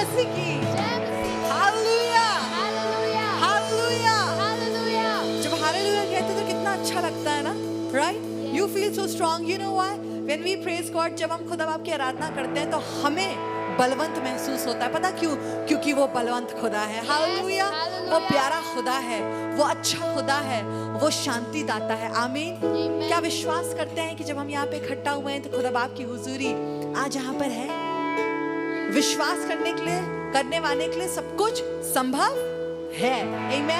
मसीह की। Hallelujah, hallelujah, Hallelujah. जब hallelujah कहते हैं तो कितना अच्छा लगता है ना, right? You feel so strong, you know why? When we praise God, जब हम खुदा बाप की आराधना करते हैं तो हमें बलवंत महसूस होता है। पता क्यों? क्योंकि वो बलवंत खुदा है। हालेलुया, वो प्यारा खुदा है, वो अच्छा खुदा है, वो शांति दाता है। आमीन। Amen. क्या विश्वास करते हैं कि जब हम यहाँ पे इकट्ठा हुए हैं तो खुदा बाप की हुजूरी आज यहाँ पर है? विश्वास करने के लिए, करने वाले के लिए सब कुछ संभव है। आमीन।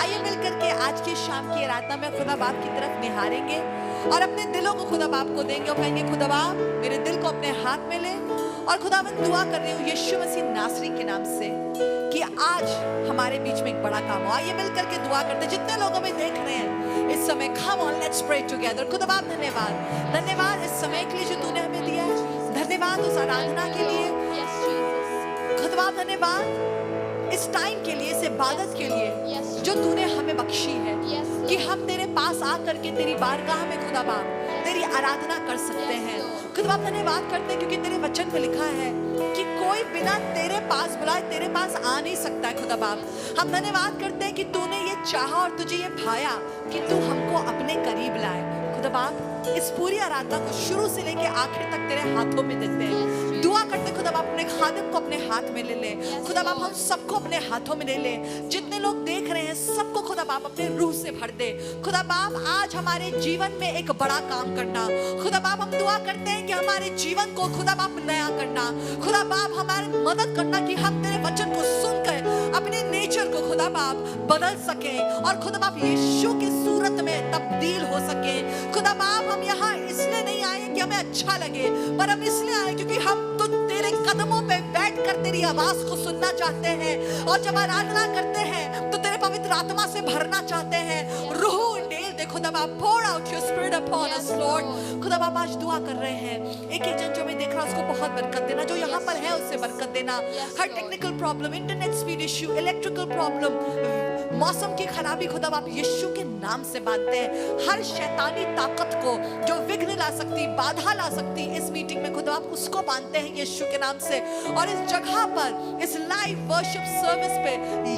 आइए मिलकर के आज की शाम की आराधना में खुदा बाप की तरफ निहारेंगे और अपने दिलों को खुदा बाप को देंगे और कहेंगे, खुदा बाप मेरे दिल को अपने हाथ में ले। और खुदा मैं दुआ कर रही हूँ यीशु मसीह नासरी के नाम से कि आज हमारे बीच में एक बड़ा काम हो। आइए मिलकर के दुआ करते हैं। जितने लोग हमें देख रहे हैं इस समय, come on let's pray together. खुदा बाप धन्यवाद, धन्यवाद इस समय के लिए जो तूने हमें दिया है। धन्यवाद उस आराधना के लिए। Yes, Jesus. खुदा बाप धन्यवाद इस टाइम के लिए, इस इबादत के लिए Yes. जो तूने हमें बख्शी है Yes, Lord. कि हम तेरे पास आकर के तेरी बारगाह में खुदा बाप तेरी आराधना कर सकते हैं। खुदा बाप धन्यवाद करते हैं क्योंकि तेरे वचन में लिखा है कि कोई बिना तेरे पास बुलाए तेरे पास आ नहीं सकता है। खुदा बाप हम धन्यवाद करते हैं कि तूने ये चाहा और तुझे ये भाया कि तू हमको अपने करीब लाए। खुदा बाप इस पूरी आराधना को शुरू से लेके आखिर तक तेरे हाथों में देते हैं। दुआ करते खुदा बाप अपने खादिम को अपने हाथ में ले ले। खुदा बाप हम सबको अपने हाथों में ले ले। जितने लोग देख रहे हैं सबको खुदा बाप अपने रूह से भर दे। खुदा बाप आज हमारे जीवन में एक बड़ा काम करना। खुदा बाप हम दुआ करते हैं कि हमारे जीवन को खुदा बाप नया करना। खुदा बाप हमारी मदद करना कि हम तेरे वचन को सुनकर अपने नेचर को खुदा बाप बदल सके और खुदा बाप यीशु की सूरत में तब्दील हो सके। खुदा बाप हम यहाँ इसलिए नहीं आए कि हमें अच्छा लगे, पर हम इसलिए आए क्योंकि हम तो तेरे कदमों पे बैठकर तेरी आवाज को सुनना चाहते हैं। और जब आराधना करते हैं तो तेरे पवित्र आत्मा से भरना चाहते हैं। रूह डेल दे खुदा बाप, pour out your spirit upon us Lord। खुदा बाप आज दुआ कर रहे हैं एक एक जन जो हमें देख रहा है उसको बहुत बरकत देना, जो यहाँ पर है उससे बरकत देना। हर technical problem, internet speed issue, electrical problem, मौसम की खराबी खुदा बाप यीशु के नाम से बांधते हैं। हर शैतानी ताकत को जो विघ्न ला सकती, बाधा ला सकती इस मीटिंग में खुदा बाप उसको बांधते हैं यीशु के नाम से। और इस जगह पर इस लाइव वर्शिप सर्विस पे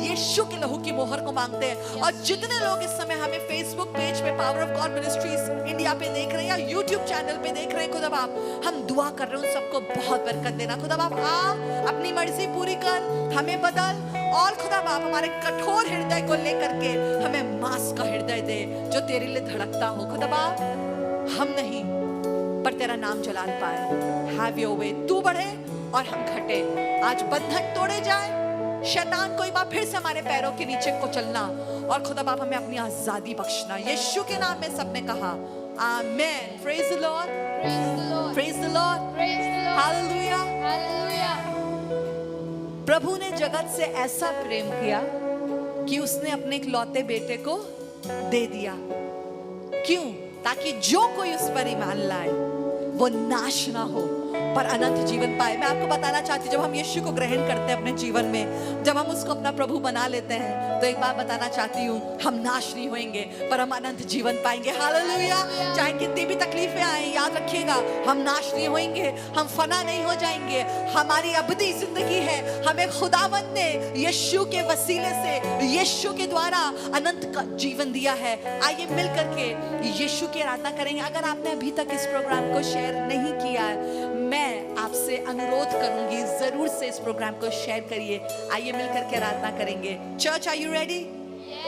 यीशु के लहू की मोहर को मांगते हैं। और जितने लोग इस समय हमें फेसबुक पेज पे power of God ministries India पे देख रहे हैं या यूट्यूब चैनल पे देख रहे हैं, खुदा बाप हम दुआ कर रहे हैं उन सबको बहुत बरकत देना। खुदा बाप आ अपनी मर्जी पूरी कर, हमें बदल और खुदा बाप हमारे कठोर हृदय को लेकर के हमें मांस का हृदय दे जो तेरे लिए धड़कता हो। खुदा बाप हम नहीं पर तेरा नाम जलाल पाए। हैव योर वे, तू बढ़े और हम घटे। आज बंधन तोड़े जाए, शैतान को एक बार फिर से हमारे पैरों के नीचे को चलना और खुदा बाप हमें अपनी आजादी बख्शना। यीशु के नाम में सबने कहा आमेन। Praise the Lord, Praise the Lord. Praise the Lord, Praise the Lord. Hallelujah. Hallelujah. प्रभु ने जगत से ऐसा प्रेम किया कि उसने अपने इकलौते बेटे को दे दिया। क्यों? ताकि जो कोई उस पर ईमान लाए वो नाश ना हो पर अनंत जीवन पाए। मैं आपको बताना चाहती हूँ जब हम यीशु को ग्रहण करते हैं अपने जीवन में, जब हम उसको अपना प्रभु बना लेते हैं, तो एक बात बताना चाहती हूँ, हम नाश नहीं होंगे पर हम अनंत जीवन पाएंगे। हालेलुया। चाहे कितनी भी तकलीफें आए, याद रखिएगा हम नाश नहीं होंगे, हम फना नहीं हो जाएंगे। हमारी अबदी जिंदगी है, हमें खुदावंद ने यीशु के वसीले से, यीशु के द्वारा अनंत का जीवन दिया है। आइए मिल करके यीशु की आराधना करेंगे। अगर आपने अभी तक इस प्रोग्राम को शेयर नहीं किया है, मैं आपसे अनुरोध करूंगी जरूर से इस प्रोग्राम को शेयर करिए। आइए मिल करके आराधना करेंगे। Church are you ready?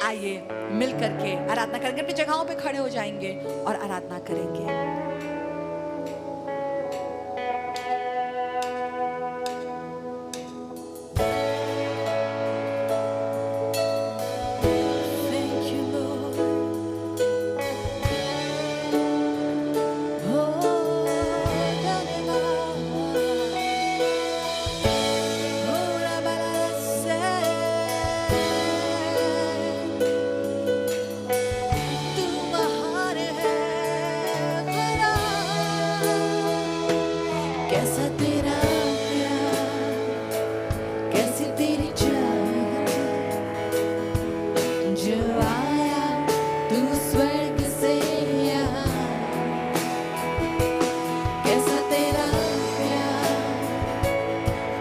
आइए मिल करके आराधना करेंगे। अपनी जगहों पे खड़े हो जाएंगे और आराधना करेंगे।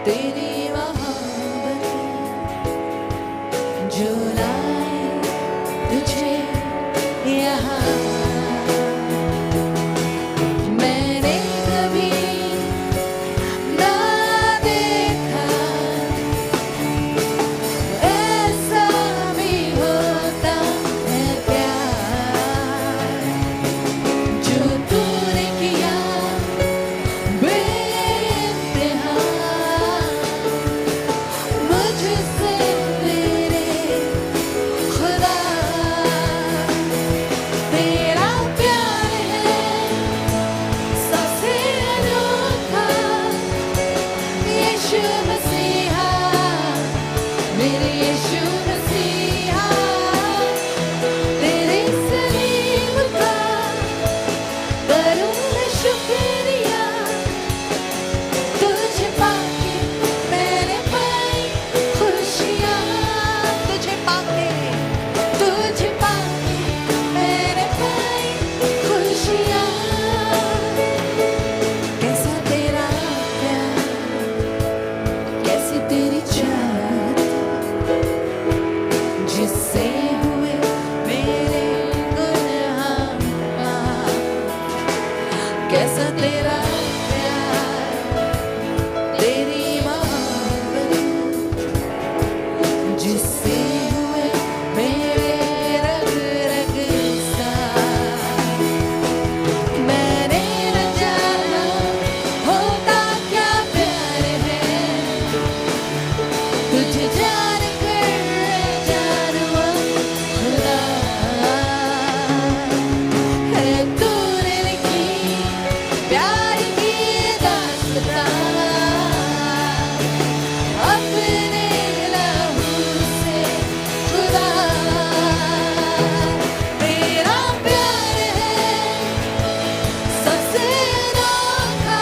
तेरी जो लाए तुझे यहाँ। मैंने कभी ना देखा ऐसा भी होता है प्यार, जो तूने किया बेइंतहा मुझसे मेरे खुदा। तेरा प्यार है सबसे अनोखा, यीशु मसीहा, मेरे यीशु मसीहा। तेरे सलीब का करूं मैं शुक्रिया, तुझे पाके मैंने पाई खुशियाँ। तुझे पाके मैंने पाई खुशियाँ। कैसा तेरा प्यार, कैसी तेरी चाहत, जिससे हुए मेरे गुनाह माफ। कैसा तेरा प्यार, तेरी मोहब्बत, जिससे हुए मेरे रग रग साफ। मैंने न जाना होता क्या प्यार है, तुझे जान कर जानू खुदा। है तूने लिखी प्यार की दास्तां, अपने लहू से खुदा। तेरा प्यार है सबसे अनोखा,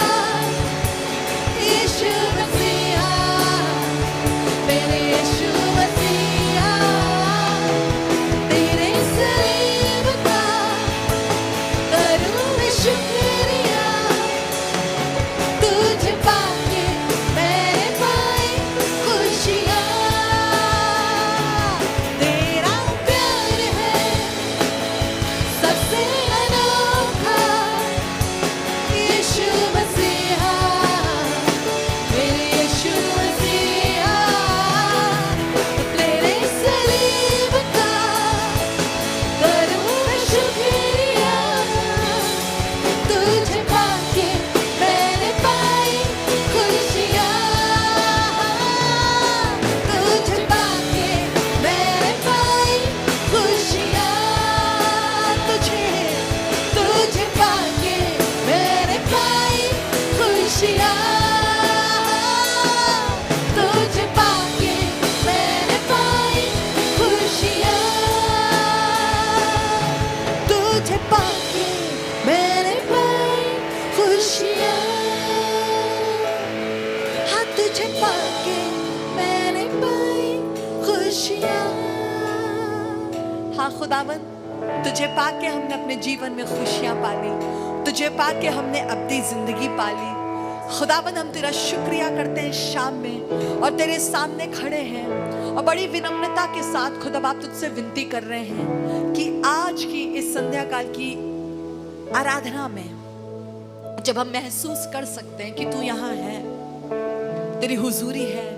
यीशु मसीहा, मेरे यीशु मसीहा। तेरे सलीब का करूं मैं शुक्रिया, तुझे पाके मैंने पाई खुशियाँ। तेरा प्यार है सबसे अनोखा, यीशु मसीहा, मेरे यीशु मसीहा। तेरे सलीब का करूं मैं शुक्रिया, तुझे पाके मैंने पाई खुशियाँ। तुझे पाके मैंने पाई खुशियाँ। तुझे पाके मैंने पाई खुशियाँ। तुझे पाके मैंने पाई खुशियाँ। तुझे पाके मैंने पाई खुशियाँ। हाँ, तुझे पाके मैंने पाई खुशियाँ। हाँ खुदावन, तुझे पाके हमने अपने जीवन में खुशियाँ पाली, तुझे पाके हमने अपनी जिंदगी पाली। खुदावन, हम तेरा शुक्रिया करते हैं शाम में और तेरे सामने खड़े हैं और बड़ी विनम्रता के साथ खुदा बाप तुझसे विनती कर रहे हैं कि आज की इस संध्या काल की आराधना में जब हम महसूस कर सकते हैं कि तू यहाँ है, तेरी हुजूरी है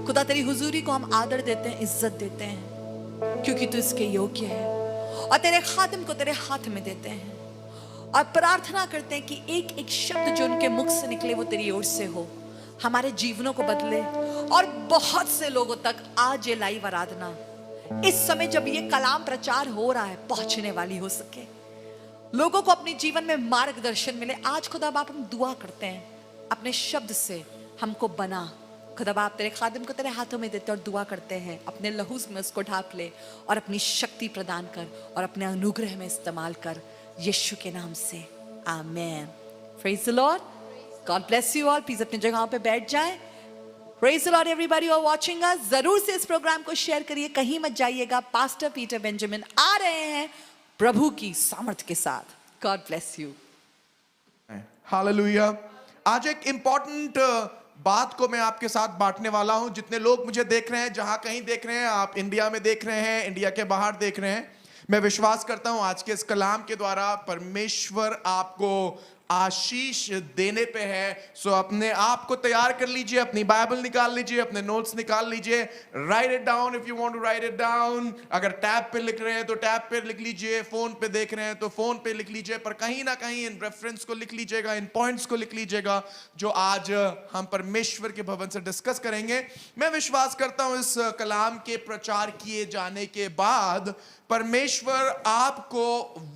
खुदा, तेरी हुजूरी को हम आदर देते हैं, इज्जत देते हैं, क्योंकि तू इसके योग्य है। और तेरे खादिम को तेरे हाथ में देते हैं और प्रार्थना करते हैं कि एक एक शब्द जो उनके मुख से निकले वो तेरी ओर से हो, हमारे जीवनों को बदले और बहुत से लोगों तक आज ये लाइव आराधना इस समय जब ये कलाम प्रचार हो रहा है पहुंचने वाली हो सके, लोगों को अपने जीवन में मार्गदर्शन मिले। आज खुदा बाप हम दुआ करते हैं, अपने शब्द से हमको बना। खुदा बाप तेरे खादिम को तेरे हाथों में देते और दुआ करते हैं, अपने लहू में उसको ढांप ले और अपनी शक्ति प्रदान कर और अपने अनुग्रह में इस्तेमाल कर, यीशु के नाम से, amen. Praise the Lord, God bless you all. Please अपनी जगहों पे बैठ जाएं। Praise the Lord everybody who are watching us. जरूर से इस प्रोग्राम को शेयर करिए, कहीं मत जाइएगा। पास्टर पीटर बेंजामिन आ रहे हैं प्रभु की सामर्थ के साथ। God bless you. हालेलुया। आज एक इंपॉर्टेंट बात को मैं आपके साथ बांटने वाला हूं। जितने लोग मुझे देख रहे हैं, जहां कहीं देख रहे हैं, आप इंडिया में देख रहे हैं, इंडिया के बाहर देख रहे हैं, मैं विश्वास करता हूं आज के इस कलाम के द्वारा परमेश्वर आपको आशीष देने पे है। सो अपने आप को तैयार कर लीजिए, अपनी बाइबल निकाल लीजिए, अपने नोट्स निकाल लीजिए, write it down if you want to write it down. अगर टैब पे लिख रहे हैं तो टैब पे लिख लीजिए, फोन पे देख रहे हैं तो फोन पे लिख लीजिए, पर कहीं ना कहीं इन रेफरेंस को लिख लीजिएगा, इन पॉइंट्स को लिख लीजिएगा जो आज हम परमेश्वर के भवन से डिस्कस करेंगे। मैं विश्वास करता हूं इस कलाम के प्रचार किए जाने के बाद परमेश्वर आपको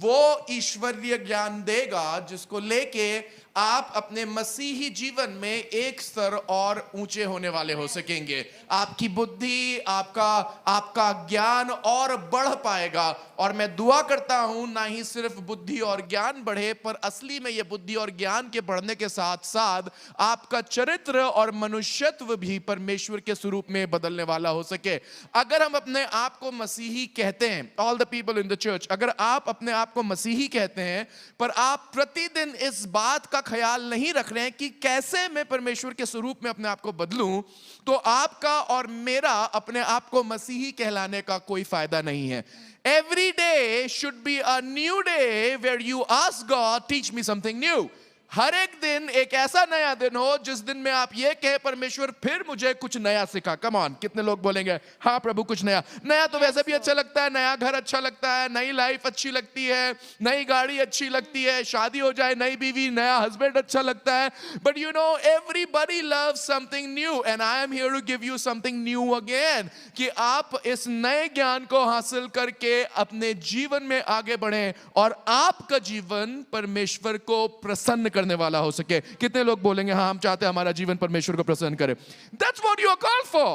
वो ईश्वरीय ज्ञान देगा जिसको लेके आप अपने मसीही जीवन में एक स्तर और ऊंचे होने वाले हो सकेंगे। आपकी बुद्धि, आपका ज्ञान और बढ़ पाएगा। और मैं दुआ करता हूं ना ही सिर्फ बुद्धि और ज्ञान बढ़े, पर असली में ये बुद्धि और ज्ञान के बढ़ने के साथ साथ आपका चरित्र और मनुष्यत्व भी परमेश्वर के स्वरूप में बदलने वाला हो सके। अगर हम अपने आप को मसीही कहते हैं, all the people in the church, अगर आप अपने आप को मसीही कहते हैं पर आप प्रतिदिन इस बात का ख्याल नहीं रख रहे हैं कि कैसे मैं परमेश्वर के स्वरूप में अपने आप को बदलूं, तो आपका और मेरा अपने आप को मसीही कहलाने का कोई फायदा नहीं है। Every day should be a new day where you ask God, teach me something new. हर एक दिन एक ऐसा नया दिन हो जिस दिन में आप ये कहे परमेश्वर फिर मुझे कुछ नया सिखा। कम ऑन, कितने लोग बोलेंगे हाँ प्रभु कुछ नया। नया तो वैसे भी अच्छा लगता है, नया घर अच्छा लगता है, नई लाइफ अच्छी लगती है, नई गाड़ी अच्छी लगती है, शादी हो जाए नई बीवी, नया हस्बैंड अच्छा लगता है। But you know everybody loves something new and I am here to give you something new again, कि आप इस नए ज्ञान को हासिल करके अपने जीवन में आगे बढ़ें और आपका जीवन परमेश्वर को प्रसन्न करने वाला हो सके। कितने लोग बोलेंगे हाँ हम चाहते हैं हमारा जीवन परमेश्वर को प्रसन्न करे। That's what you are called for.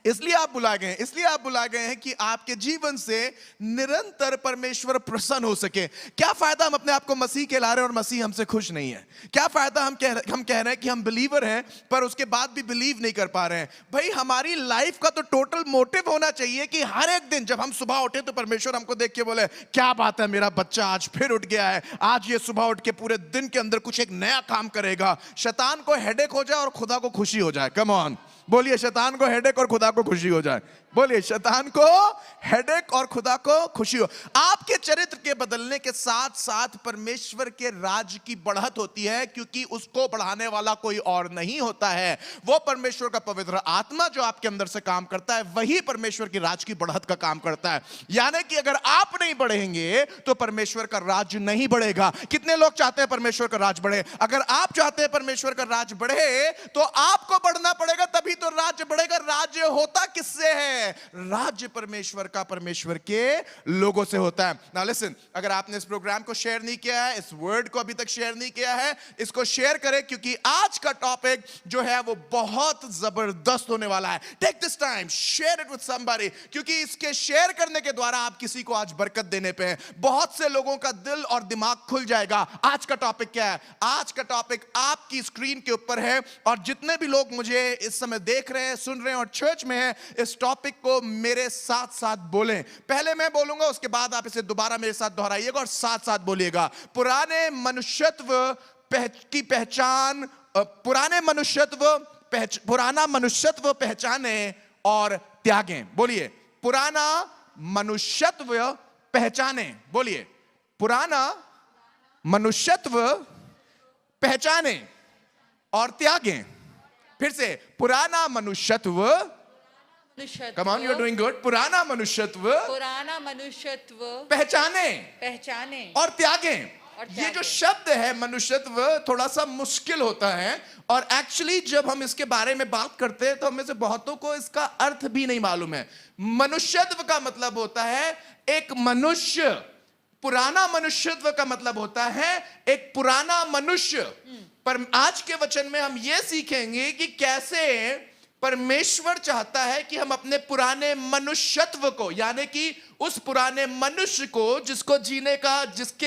इसलिए आप बुलाए गए हैं कि आपके जीवन से निरंतर परमेश्वर प्रसन्न हो सके। क्या फायदा हम अपने आप को मसीह कहला रहे हैं और मसीह हमसे खुश नहीं है? क्या फायदा हम कह रहे हैं कि हम बिलीवर हैं पर उसके बाद भी बिलीव नहीं कर पा रहे हैं? भाई हमारी लाइफ का तो टोटल मोटिव होना चाहिए कि हर एक दिन जब हम सुबह उठे तो परमेश्वर हमको देख के बोले क्या बात है, मेरा बच्चा आज फिर उठ गया है, आज ये सुबह उठ के पूरे दिन के अंदर कुछ एक नया काम करेगा। शैतान को हेडेक हो जाए और खुदा को खुशी हो जाए। कम ऑन बोलिए, शैतान को हेडेक और खुदा को खुशी हो जाए। बोलिए, शैतान को हेडेक और खुदा को खुशी हो। आपके चरित्र के बदलने के साथ साथ परमेश्वर के राज की बढ़त होती है, क्योंकि उसको बढ़ाने वाला कोई और नहीं होता है। वो परमेश्वर का पवित्र आत्मा जो आपके अंदर से काम करता है, वही परमेश्वर की राज की बढ़त का काम करता है। यानी कि अगर आप नहीं बढ़ेंगे तो परमेश्वर का राज नहीं बढ़ेगा। कितने लोग चाहते हैं परमेश्वर का राज बढ़े? अगर आप चाहते हैं परमेश्वर का राज बढ़े तो आपको बढ़ना पड़ेगा, तभी तो राज्य बढ़ेगा। राज्य होता किससे है? राज्य परमेश्वर का, परमेश्वर के लोगों से होता है। नाउ लिसन, अगर आपने इस प्रोग्राम को शेयर नहीं किया है, इस वर्ड को अभी तक शेयर नहीं किया है, इसको शेयर करें, क्योंकि आज का टॉपिक जो है वो बहुत जबरदस्त होने वाला है। Take this time, share it with somebody, क्योंकि इसके शेयर करने के द्वारा आप किसी को आज बरकत देने पे हैं। बहुत से लोगों का दिल और दिमाग खुल जाएगा। आज का टॉपिक क्या है? आज का टॉपिक आपकी स्क्रीन के ऊपर है, और जितने भी लोग मुझे इस समय देख रहे हैं, सुन रहे हैं और चर्च में हैं, इस टॉपिक को मेरे साथ साथ बोलें। पहले मैं बोलूंगा, उसके बाद आप इसे दोबारा मेरे साथ दोहराइएगा और साथ साथ बोलिएगा। पुराने मनुष्यत्व की पहचान, पुराना मनुष्यत्व पहचाने और त्यागें। बोलिए, पुराना मनुष्यत्व पहचाने। बोलिए, पुराना मनुष्यत्व पहचाने और त्यागें। फिर से, पुराना मनुष्यत्व, come on, you are doing good. पुराना मनुष्यत्व पहचाने और त्यागें। ये जो शब्द है मनुष्यत्व थोड़ा सा मुश्किल होता है, और एक्चुअली जब हम इसके बारे में बात करते हैं तो हमें से बहुतों को इसका अर्थ भी नहीं मालूम है। मनुष्यत्व का मतलब होता है एक मनुष्य, पुराना मनुष्यत्व का मतलब होता है एक पुराना मनुष्य। पर आज के वचन में हम ये सीखेंगे कि कैसे परमेश्वर चाहता है कि हम अपने पुराने मनुष्यत्व को, यानी कि उस पुराने मनुष्य को जिसके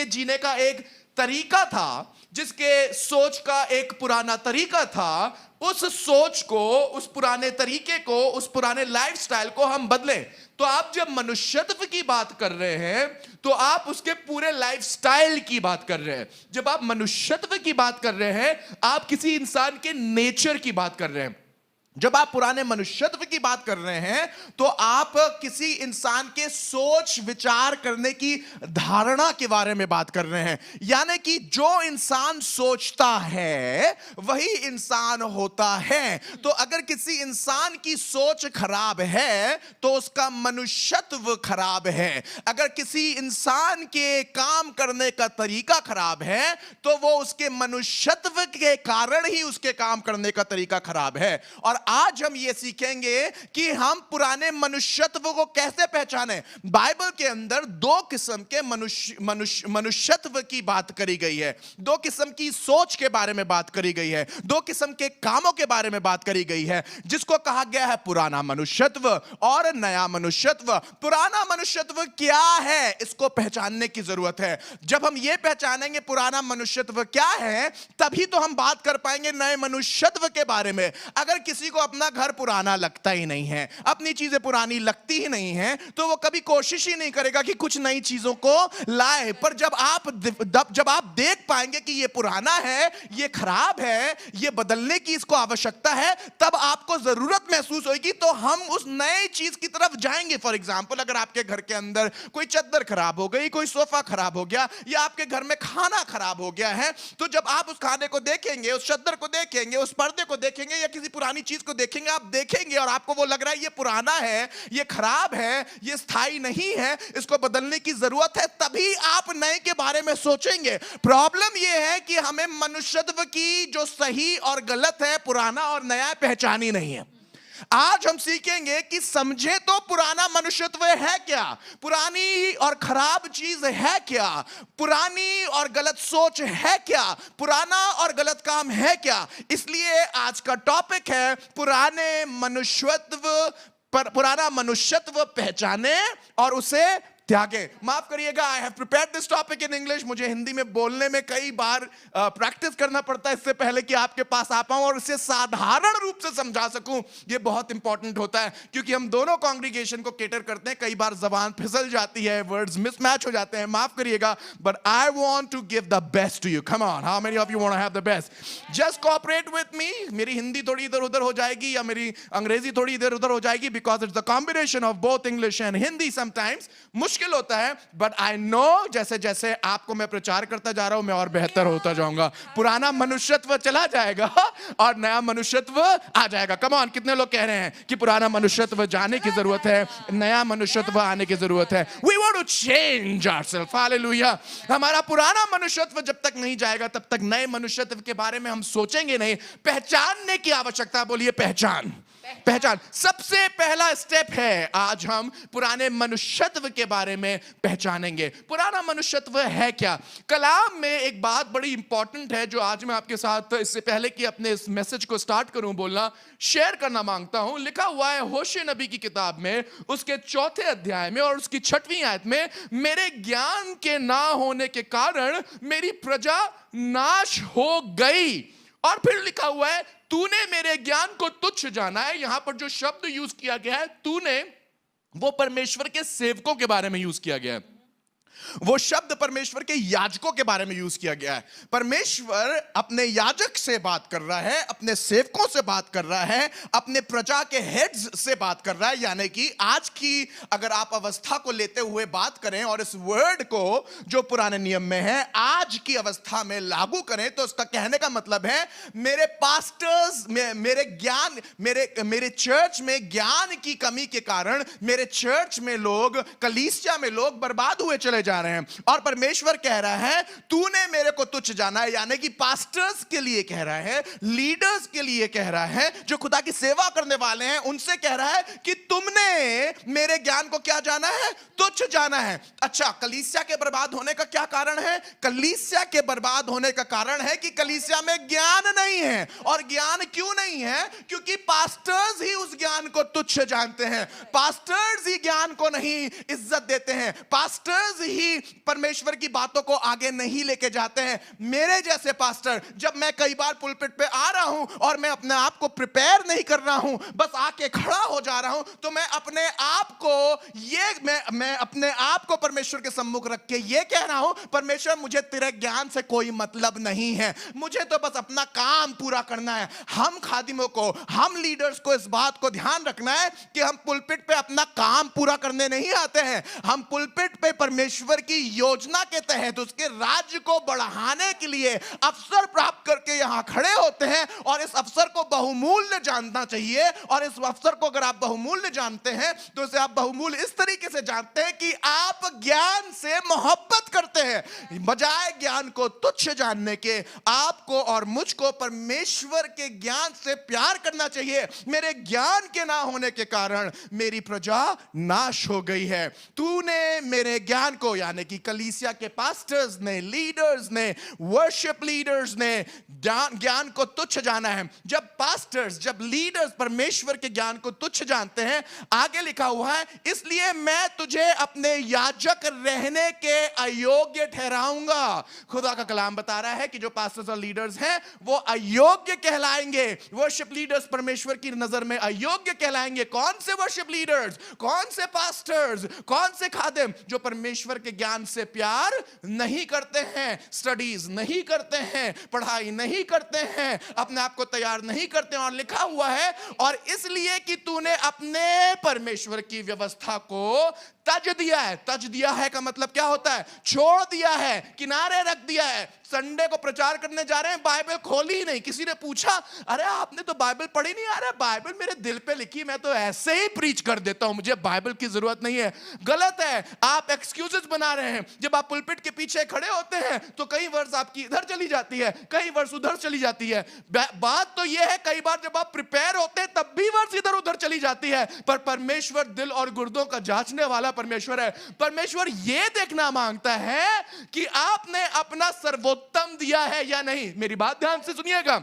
जीने का एक तरीका था, जिसके सोच का एक पुराना तरीका था, उस सोच को, उस पुराने तरीके को, उस पुराने लाइफस्टाइल को हम बदलें। तो आप जब मनुष्यत्व की बात कर रहे हैं तो आप उसके पूरे लाइफस्टाइल की बात कर रहे हैं। जब आप मनुष्यत्व की बात कर रहे हैं, आप किसी इंसान के नेचर की बात कर रहे हैं। जब आप पुराने मनुष्यत्व की बात कर रहे हैं तो आप किसी इंसान के सोच विचार करने की धारणा के बारे में बात कर रहे हैं। यानी कि जो इंसान सोचता है वही इंसान होता है। तो अगर किसी इंसान की सोच खराब है तो उसका मनुष्यत्व खराब है। अगर किसी इंसान के काम करने का तरीका खराब है तो वो उसके मनुष्यत्व के कारण ही उसके काम करने का तरीका खराब है। और आज हम ये सीखेंगे कि हम पुराने मनुष्यत्व को कैसे पहचानें। बाइबल के अंदर दो किस्म के मनुष्यत्व की बात करी गई है, दो किस्म की सोच के बारे में बात करी गई है, दो किस्म के कामों के बारे में बात करी गई है, जिसको कहा गया है पुराना मनुष्यत्व और नया मनुष्यत्व। पुराना मनुष्यत्व क्या है, इसको पहचानने की जरूरत है। जब हम ये पहचानेंगे पुराना मनुष्यत्व क्या है, तभी तो हम बात कर पाएंगे नए मनुष्यत्व के बारे में। अगर किसी को अपना घर पुराना लगता ही नहीं है, अपनी चीजें पुरानी लगती ही नहीं है, तो वो कभी कोशिश ही नहीं करेगा कि कुछ नई चीजों को लाए। पर जब आप देख पाएंगे कि ये पुराना है, ये खराब है, ये बदलने की इसको आवश्यकता है, तब आपको जरूरत महसूस होगी, तो हम उस नए चीज की तरफ जाएंगे। फॉर एग्जाम्पल, अगर आपके घर के अंदर कोई चद्दर खराब हो गई, कोई सोफा खराब हो गया, या आपके घर में खाना खराब हो गया है, तो जब आप उस खाने को देखेंगे, उस चद्दर को देखेंगे, उस पर्दे को देखेंगे या किसी पुरानी चीज को देखेंगे, आप देखेंगे और आपको वो लग रहा है ये पुराना है, ये खराब है, ये स्थायी नहीं है, इसको बदलने की जरूरत है, तभी आप नए के बारे में सोचेंगे। प्रॉब्लम ये है कि हमें मनुष्यत्व की जो सही और गलत है, पुराना और नया, पहचानी नहीं है। आज हम सीखेंगे कि समझे तो पुराना मनुष्यत्व है क्या, पुरानी और खराब चीज है क्या, पुरानी और गलत सोच है क्या, पुराना और गलत काम है क्या। इसलिए आज का टॉपिक है पुराने मनुष्यत्व, पुराना मनुष्यत्व पहचाने और उसे त्यागे। माफ करिएगा, I have prepared this topic in English. मुझे हिंदी में बोलने में कई बार प्रैक्टिस करना पड़ता है इससे पहले कि आपके पास आ पाऊं और इसे साधारण रूप से समझा सकूं। ये बहुत इंपॉर्टेंट होता है क्योंकि हम दोनों कांग्रीगेशन को केटर करते हैं। कई बार जबान फिसल जाती है, वर्ड्स मिसमैच हो जाते हैं, माफ करिएगा, but I want to give the best to you. Come on, how many of you want to have the best? Just cooperate with me. मेरी हिंदी थोड़ी इधर उधर हो जाएगी या मेरी अंग्रेजी थोड़ी इधर उधर हो जाएगी, because it's the combination of both English and Hindi. Sometimes मुश्किल होता है, बट आई नो जैसे जैसे आपको मैं प्रचार करता जा रहा हूं, मैं और बेहतर होता जाऊंगा। पुराना मनुष्यत्व चला जाएगा और नया मनुष्यत्व आ जाएगा। कम ऑन, कितने लोग कह रहे हैं कि पुराना मनुष्यत्व जाने की जरूरत है, नया मनुष्यत्व आने की जरूरत है? We want to change ourself. Hallelujah. हमारा पुराना मनुष्यत्व जब तक नहीं जाएगा तब तक नए मनुष्यत्व के बारे में हम सोचेंगे नहीं। पहचानने की आवश्यकता, बोलिए पहचान। पहचान सबसे पहला स्टेप है। आज हम पुराने मनुष्यत्व के बारे में पहचानेंगे। पुराना मनुष्यत्व है क्या? कलाम में एक बात बड़ी इंपॉर्टेंट है जो आज मैं आपके साथ, इससे पहले कि अपने इस मैसेज को स्टार्ट करूं, बोलना शेयर करना मांगता हूं। लिखा हुआ है होशे नबी की किताब में, उसके 4 अध्याय में और उसकी 6वीं आयत में, मेरे ज्ञान के ना होने के कारण मेरी प्रजा नाश हो गई। और फिर लिखा हुआ है, तूने मेरे ज्ञान को तुच्छ जाना है। यहां पर जो शब्द यूज किया गया है तूने, वो परमेश्वर के सेवकों के बारे में यूज किया गया है। वो शब्द परमेश्वर के याजकों के बारे में यूज किया गया है। परमेश्वर अपने याजक से बात कर रहा है, अपने सेवकों से बात कर रहा है, अपने प्रजा के हेड्स से बात कर रहा है। यानी कि आज की अगर आप अवस्था को लेते हुए बात करें और इस वर्ड को जो पुराने नियम में है आज की अवस्था में लागू करें, तो उसका कहने का मतलब है मेरे पास्टर्स, मेरे ज्ञान, मेरे चर्च में ज्ञान की कमी के कारण मेरे चर्च में लोग, कलीसिया में लोग बर्बाद हुए चले जा रहे हैं। और परमेश्वर कह रहा है तूने मेरे को तुच्छ जाना है। यानी कि पास्टर्स के लिए कह रहा है, लीडर्स के लिए कह रहा है, जो खुदा की सेवा करने वाले हैं, उनसे कह रहा है कि तुमने मेरे ज्ञान को क्या जाना है? तुच्छ जाना है। अच्छा, कलीसिया के बर्बाद होने का क्या कारण है? कलीसिया के बर्बाद होने का कारण है कि कलीसिया में ज्ञान नहीं है। और ज्ञान क्यों नहीं है? क्योंकि पास्टर्स ही उस ज्ञान को तुच्छ जानते हैं, पास्टर्स ही ज्ञान को नहीं इज्जत देते हैं, पास्टर्स ही परमेश्वर की बातों को आगे नहीं लेके जाते हैं। मेरे जैसे पास्टर, जब मैं कई बार पुलपिट पे आ रहा हूं और मैं अपने आप को प्रिपेयर नहीं कर रहा हूं, बस आके खड़ा हो जा रहा हूं, तो मैं अपने आप को मैं अपने आप को परमेश्वर के सम्मुख रख के ये कह रहा हूं, परमेश्वर मुझे तेरे ज्ञान से कोई मतलब नहीं है, मुझे तो बस अपना काम पूरा करना है। हम खादिमों को, हम लीडर्स को इस बात को ध्यान रखना है कि हम पुलपिट पे अपना काम पूरा करने नहीं आते हैं। हम पुलपिट पे परमेश्वर की योजना के तहत उसके राज्य को बढ़ाने के लिए अवसर प्राप्त करके यहां खड़े होते हैं। और इस अवसर को बहुमूल्य जानना चाहिए। और इस अवसर को अगर आप बहुमूल्य जानते हैं तो इसे आप बहुमूल्य इस तरीके से जानते हैं कि आप ज्ञान से मोहब्बत करते हैं, बजाय ज्ञान को तुच्छ जानने के। आपको और मुझको परमेश्वर के ज्ञान से प्यार करना चाहिए। मेरे ज्ञान के ना होने के कारण मेरी प्रजा नाश हो गई है। तूने मेरे ज्ञान को, यानी कि कलीसिया के पास्टर्स ने, लीडर्स ने, वर्शिप लीडर्स ने ज्ञान को तुच्छ जाना है। जब पास्टर्स, जब लीडर्स परमेश्वर के ज्ञान को तुच्छ जानते हैं, आगे लिखा हुआ है, इसलिए मैं तुझे अपने याजक रहने के अयोग्य ठहराऊंगा। खुदा का कलाम बता रहा है कि जो पास्टर्स और लीडर्स हैं वो अयोग्य कहलाएंगे। वर्शिप लीडर्स परमेश्वर की नजर में अयोग्य कहलाएंगे। कौन से वर्शिप लीडर्स, कौन से पास्टर्स, कौन से खादिम? जो परमेश्वर के ज्ञान से प्यार नहीं करते हैं, स्टडीज नहीं करते हैं, पढ़ाई नहीं करते हैं, अपने आप को तैयार नहीं करते हैं। और लिखा हुआ है, और इसलिए कि तूने अपने परमेश्वर की व्यवस्था को तज दिया है। तज दिया है का मतलब क्या होता है? छोड़ दिया है, किनारे रख दिया है। संडे को प्रचार करने जा रहे हैं, बाइबल खोली ही नहीं। किसी ने पूछा, अरे आपने तो बाइबल पढ़ी नहीं? अरे बाइबल मेरे दिल पे लिखी, मैं तो ऐसे ही प्रीच कर देता हूं, मुझे बाइबल की जरूरत नहीं है। गलत है, आप एक्सक्यूजेस बना रहे हैं। जब आप पुलपिट के पीछे खड़े होते हैं तो कई वर्ष आपकी इधर चली जाती है, कई वर्ष उधर चली जाती है। बात तो यह है, कई बार जब आप प्रिपेयर होते हैं तब भी वर्ष इधर उधर चली जाती है। पर परमेश्वर दिल और गुर्दों का जांचने वाला परमेश्वर है। परमेश्वर यह देखना मांगता है कि आपने अपना सर्वोत्तम दिया है या नहीं। मेरी बात ध्यान से सुनिएगा।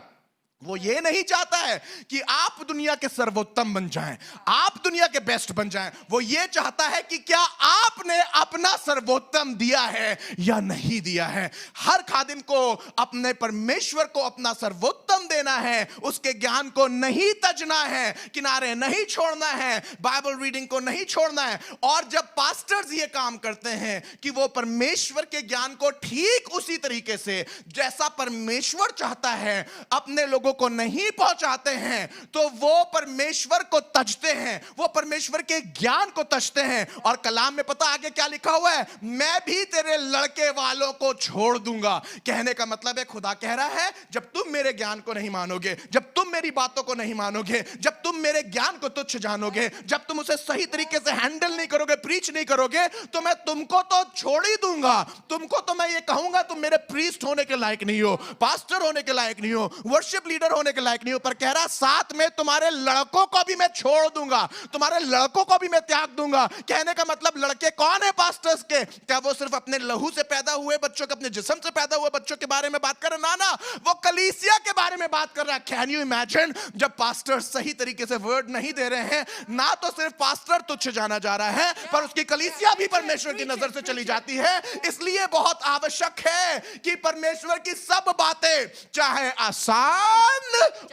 वो ये नहीं चाहता है कि आप दुनिया के सर्वोत्तम बन जाएं, आप दुनिया के बेस्ट बन जाएं। वो ये चाहता है कि क्या आपने अपना सर्वोत्तम दिया है या नहीं दिया है। हर खादिम को अपने परमेश्वर को अपना सर्वोत्तम देना है, उसके ज्ञान को नहीं तजना है, किनारे नहीं छोड़ना है, बाइबल रीडिंग को नहीं छोड़ना है। और जब पास्टर्स ये काम करते हैं कि वो परमेश्वर के ज्ञान को ठीक उसी तरीके से जैसा परमेश्वर चाहता है अपने लोगों को नहीं पहुंचाते हैं, तो वो परमेश्वर को तजते हैं, वो परमेश्वर के ज्ञान को तजते हैं। और कलाम में पता आगे क्या लिखा हुआ है? मैं भी तेरे लड़के वालों को छोड़ दूंगा। कहने का मतलब है, खुदा कह रहा है, जब तुम मेरे ज्ञान को नहीं मानोगे, जब तुम मेरी बातों को नहीं मानोगे, जब तुम मेरे ज्ञान को तुच्छ जानोगे, जब तुम उसे सही तरीके से हैंडल नहीं करोगे, प्रीच नहीं करोगे, तो मैं तुमको तो छोड़ ही दूंगा। तुमको तो मैं ये कहूंगा, तुम मेरे प्रीस्ट होने के लायक नहीं हो, पास्टर होने के लायक नहीं हो, वर्शिप लीडर होने के लायक नहीं हो। पर कह रहा, साथ में तुम्हारे लड़कों को भी मैं छोड़ दूंगा, तुम्हारे लड़कों को भी मैं त्याग दूंगा। कहने का मतलब, लड़के कौन है पास्टर्स के? क्या वो सिर्फ अपने लहू से पैदा हुए बच्चों के, अपने जिस्म से पैदा हुए बच्चों के बारे में बात कर रहे? ना, वो कलीसिया के बारे में बात कर रहा है। कैन यू इमेजिन, जब पास्टर सही तरीके से वर्ड नहीं दे रहे हैं, ना तो सिर्फ पास्टर तुच्छ जाना जा रहा है, पर उसकी कलीसिया भी परमेश्वर की नजर से चली जाती है। इसलिए बहुत आवश्यक है कि परमेश्वर की सब बातें, चाहे आसान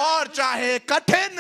और चाहे कठिन,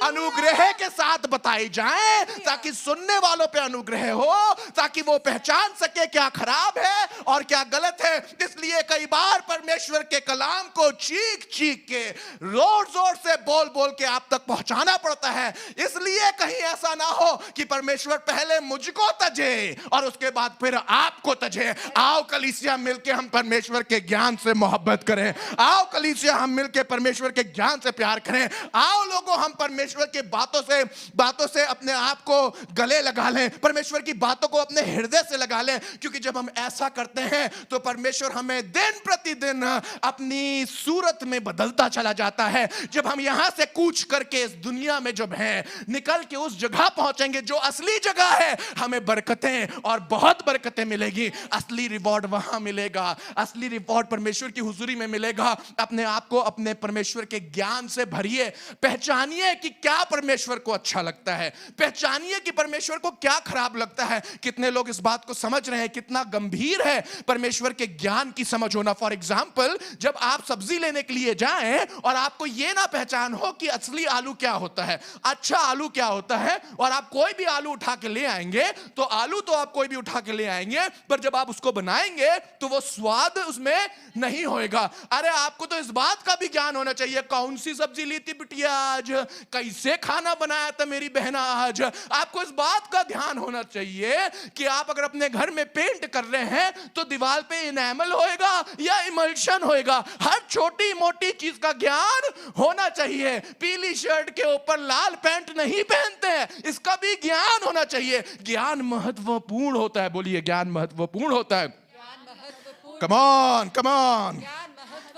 अनुग्रह के साथ बताई जाएं, ताकि सुनने वालों पे अनुग्रह हो, ताकि वो पहचान सके क्या खराब है और क्या गलत है। इसलिए कई बार परमेश्वर के कलाम को चीख चीख के, जोर जोर से बोल बोल के आप तक पहुंचाना पड़ता है। इसलिए कहीं ऐसा ना हो कि परमेश्वर पहले मुझको तजे और उसके बाद फिर आपको तजे। आओ कलीसिया मिलके हम परमेश्वर के ज्ञान से मोहब्बत करें। आओ कलीसिया हम मिलके परमेश्वर परमेश्वर के ज्ञान से प्यार करें। आओ लोगों, हम परमेश्वर की बातों से अपने आप को गले लगा लें, परमेश्वर की बातों को अपने हृदय से लगा लें, क्योंकि जब हम ऐसा करते हैं तो परमेश्वर हमें दिन प्रतिदिन अपनी सूरत में बदलता चला जाता है। जब हम यहां से कूच करके इस दुनिया में जब हैं, निकल के उस जगह पहुंचेंगे जो असली जगह है, हमें बरकतें और बहुत बरकतें मिलेगी। असली रिवॉर्ड वहां मिलेगा, असली रिवॉर्ड परमेश्वर की हुजूरी में मिलेगा। अपने आप को अपने परमेश्वर के ज्ञान से भरिए, पहचानिए कि क्या परमेश्वर को अच्छा लगता है, पहचानिए कि परमेश्वर को क्या खराब लगता है। कितने लोग इस बात को समझ रहे हैं, कितना गंभीर है परमेश्वर के ज्ञान की समझ होना। फॉर एग्जाम्पल, जब आप सब्जी लेने के लिए जाएं और आपको यह ना पहचान हो कि असली आलू क्या होता है, अच्छा आलू क्या होता है, और आप कोई भी आलू उठा के ले आएंगे, तो आलू तो आप कोई भी उठा के ले आएंगे, पर जब आप उसको बनाएंगे तो वो स्वाद उसमें नहीं होएगा। अरे आपको तो इस बात का भी ज्ञान होना चाहिए, कौन सी सब्जी ली थी बिटिया आज, कैसे खाना बनाया था मेरी बहना आज। आपको इस बात का ध्यान होना चाहिए कि आप अगर अपने घर में पेंट कर रहे हैं तो दीवार पे इनेमल होएगा या इमल्शन होएगा। हर छोटी मोटी चीज का ज्ञान होना चाहिए। पीली शर्ट के ऊपर लाल पैंट नहीं पहनते हैं, इसका भी ज्ञान होना चाहिए। ज्ञान महत्वपूर्ण होता है। बोलिए, ज्ञान महत्वपूर्ण होता है। Come on, come on.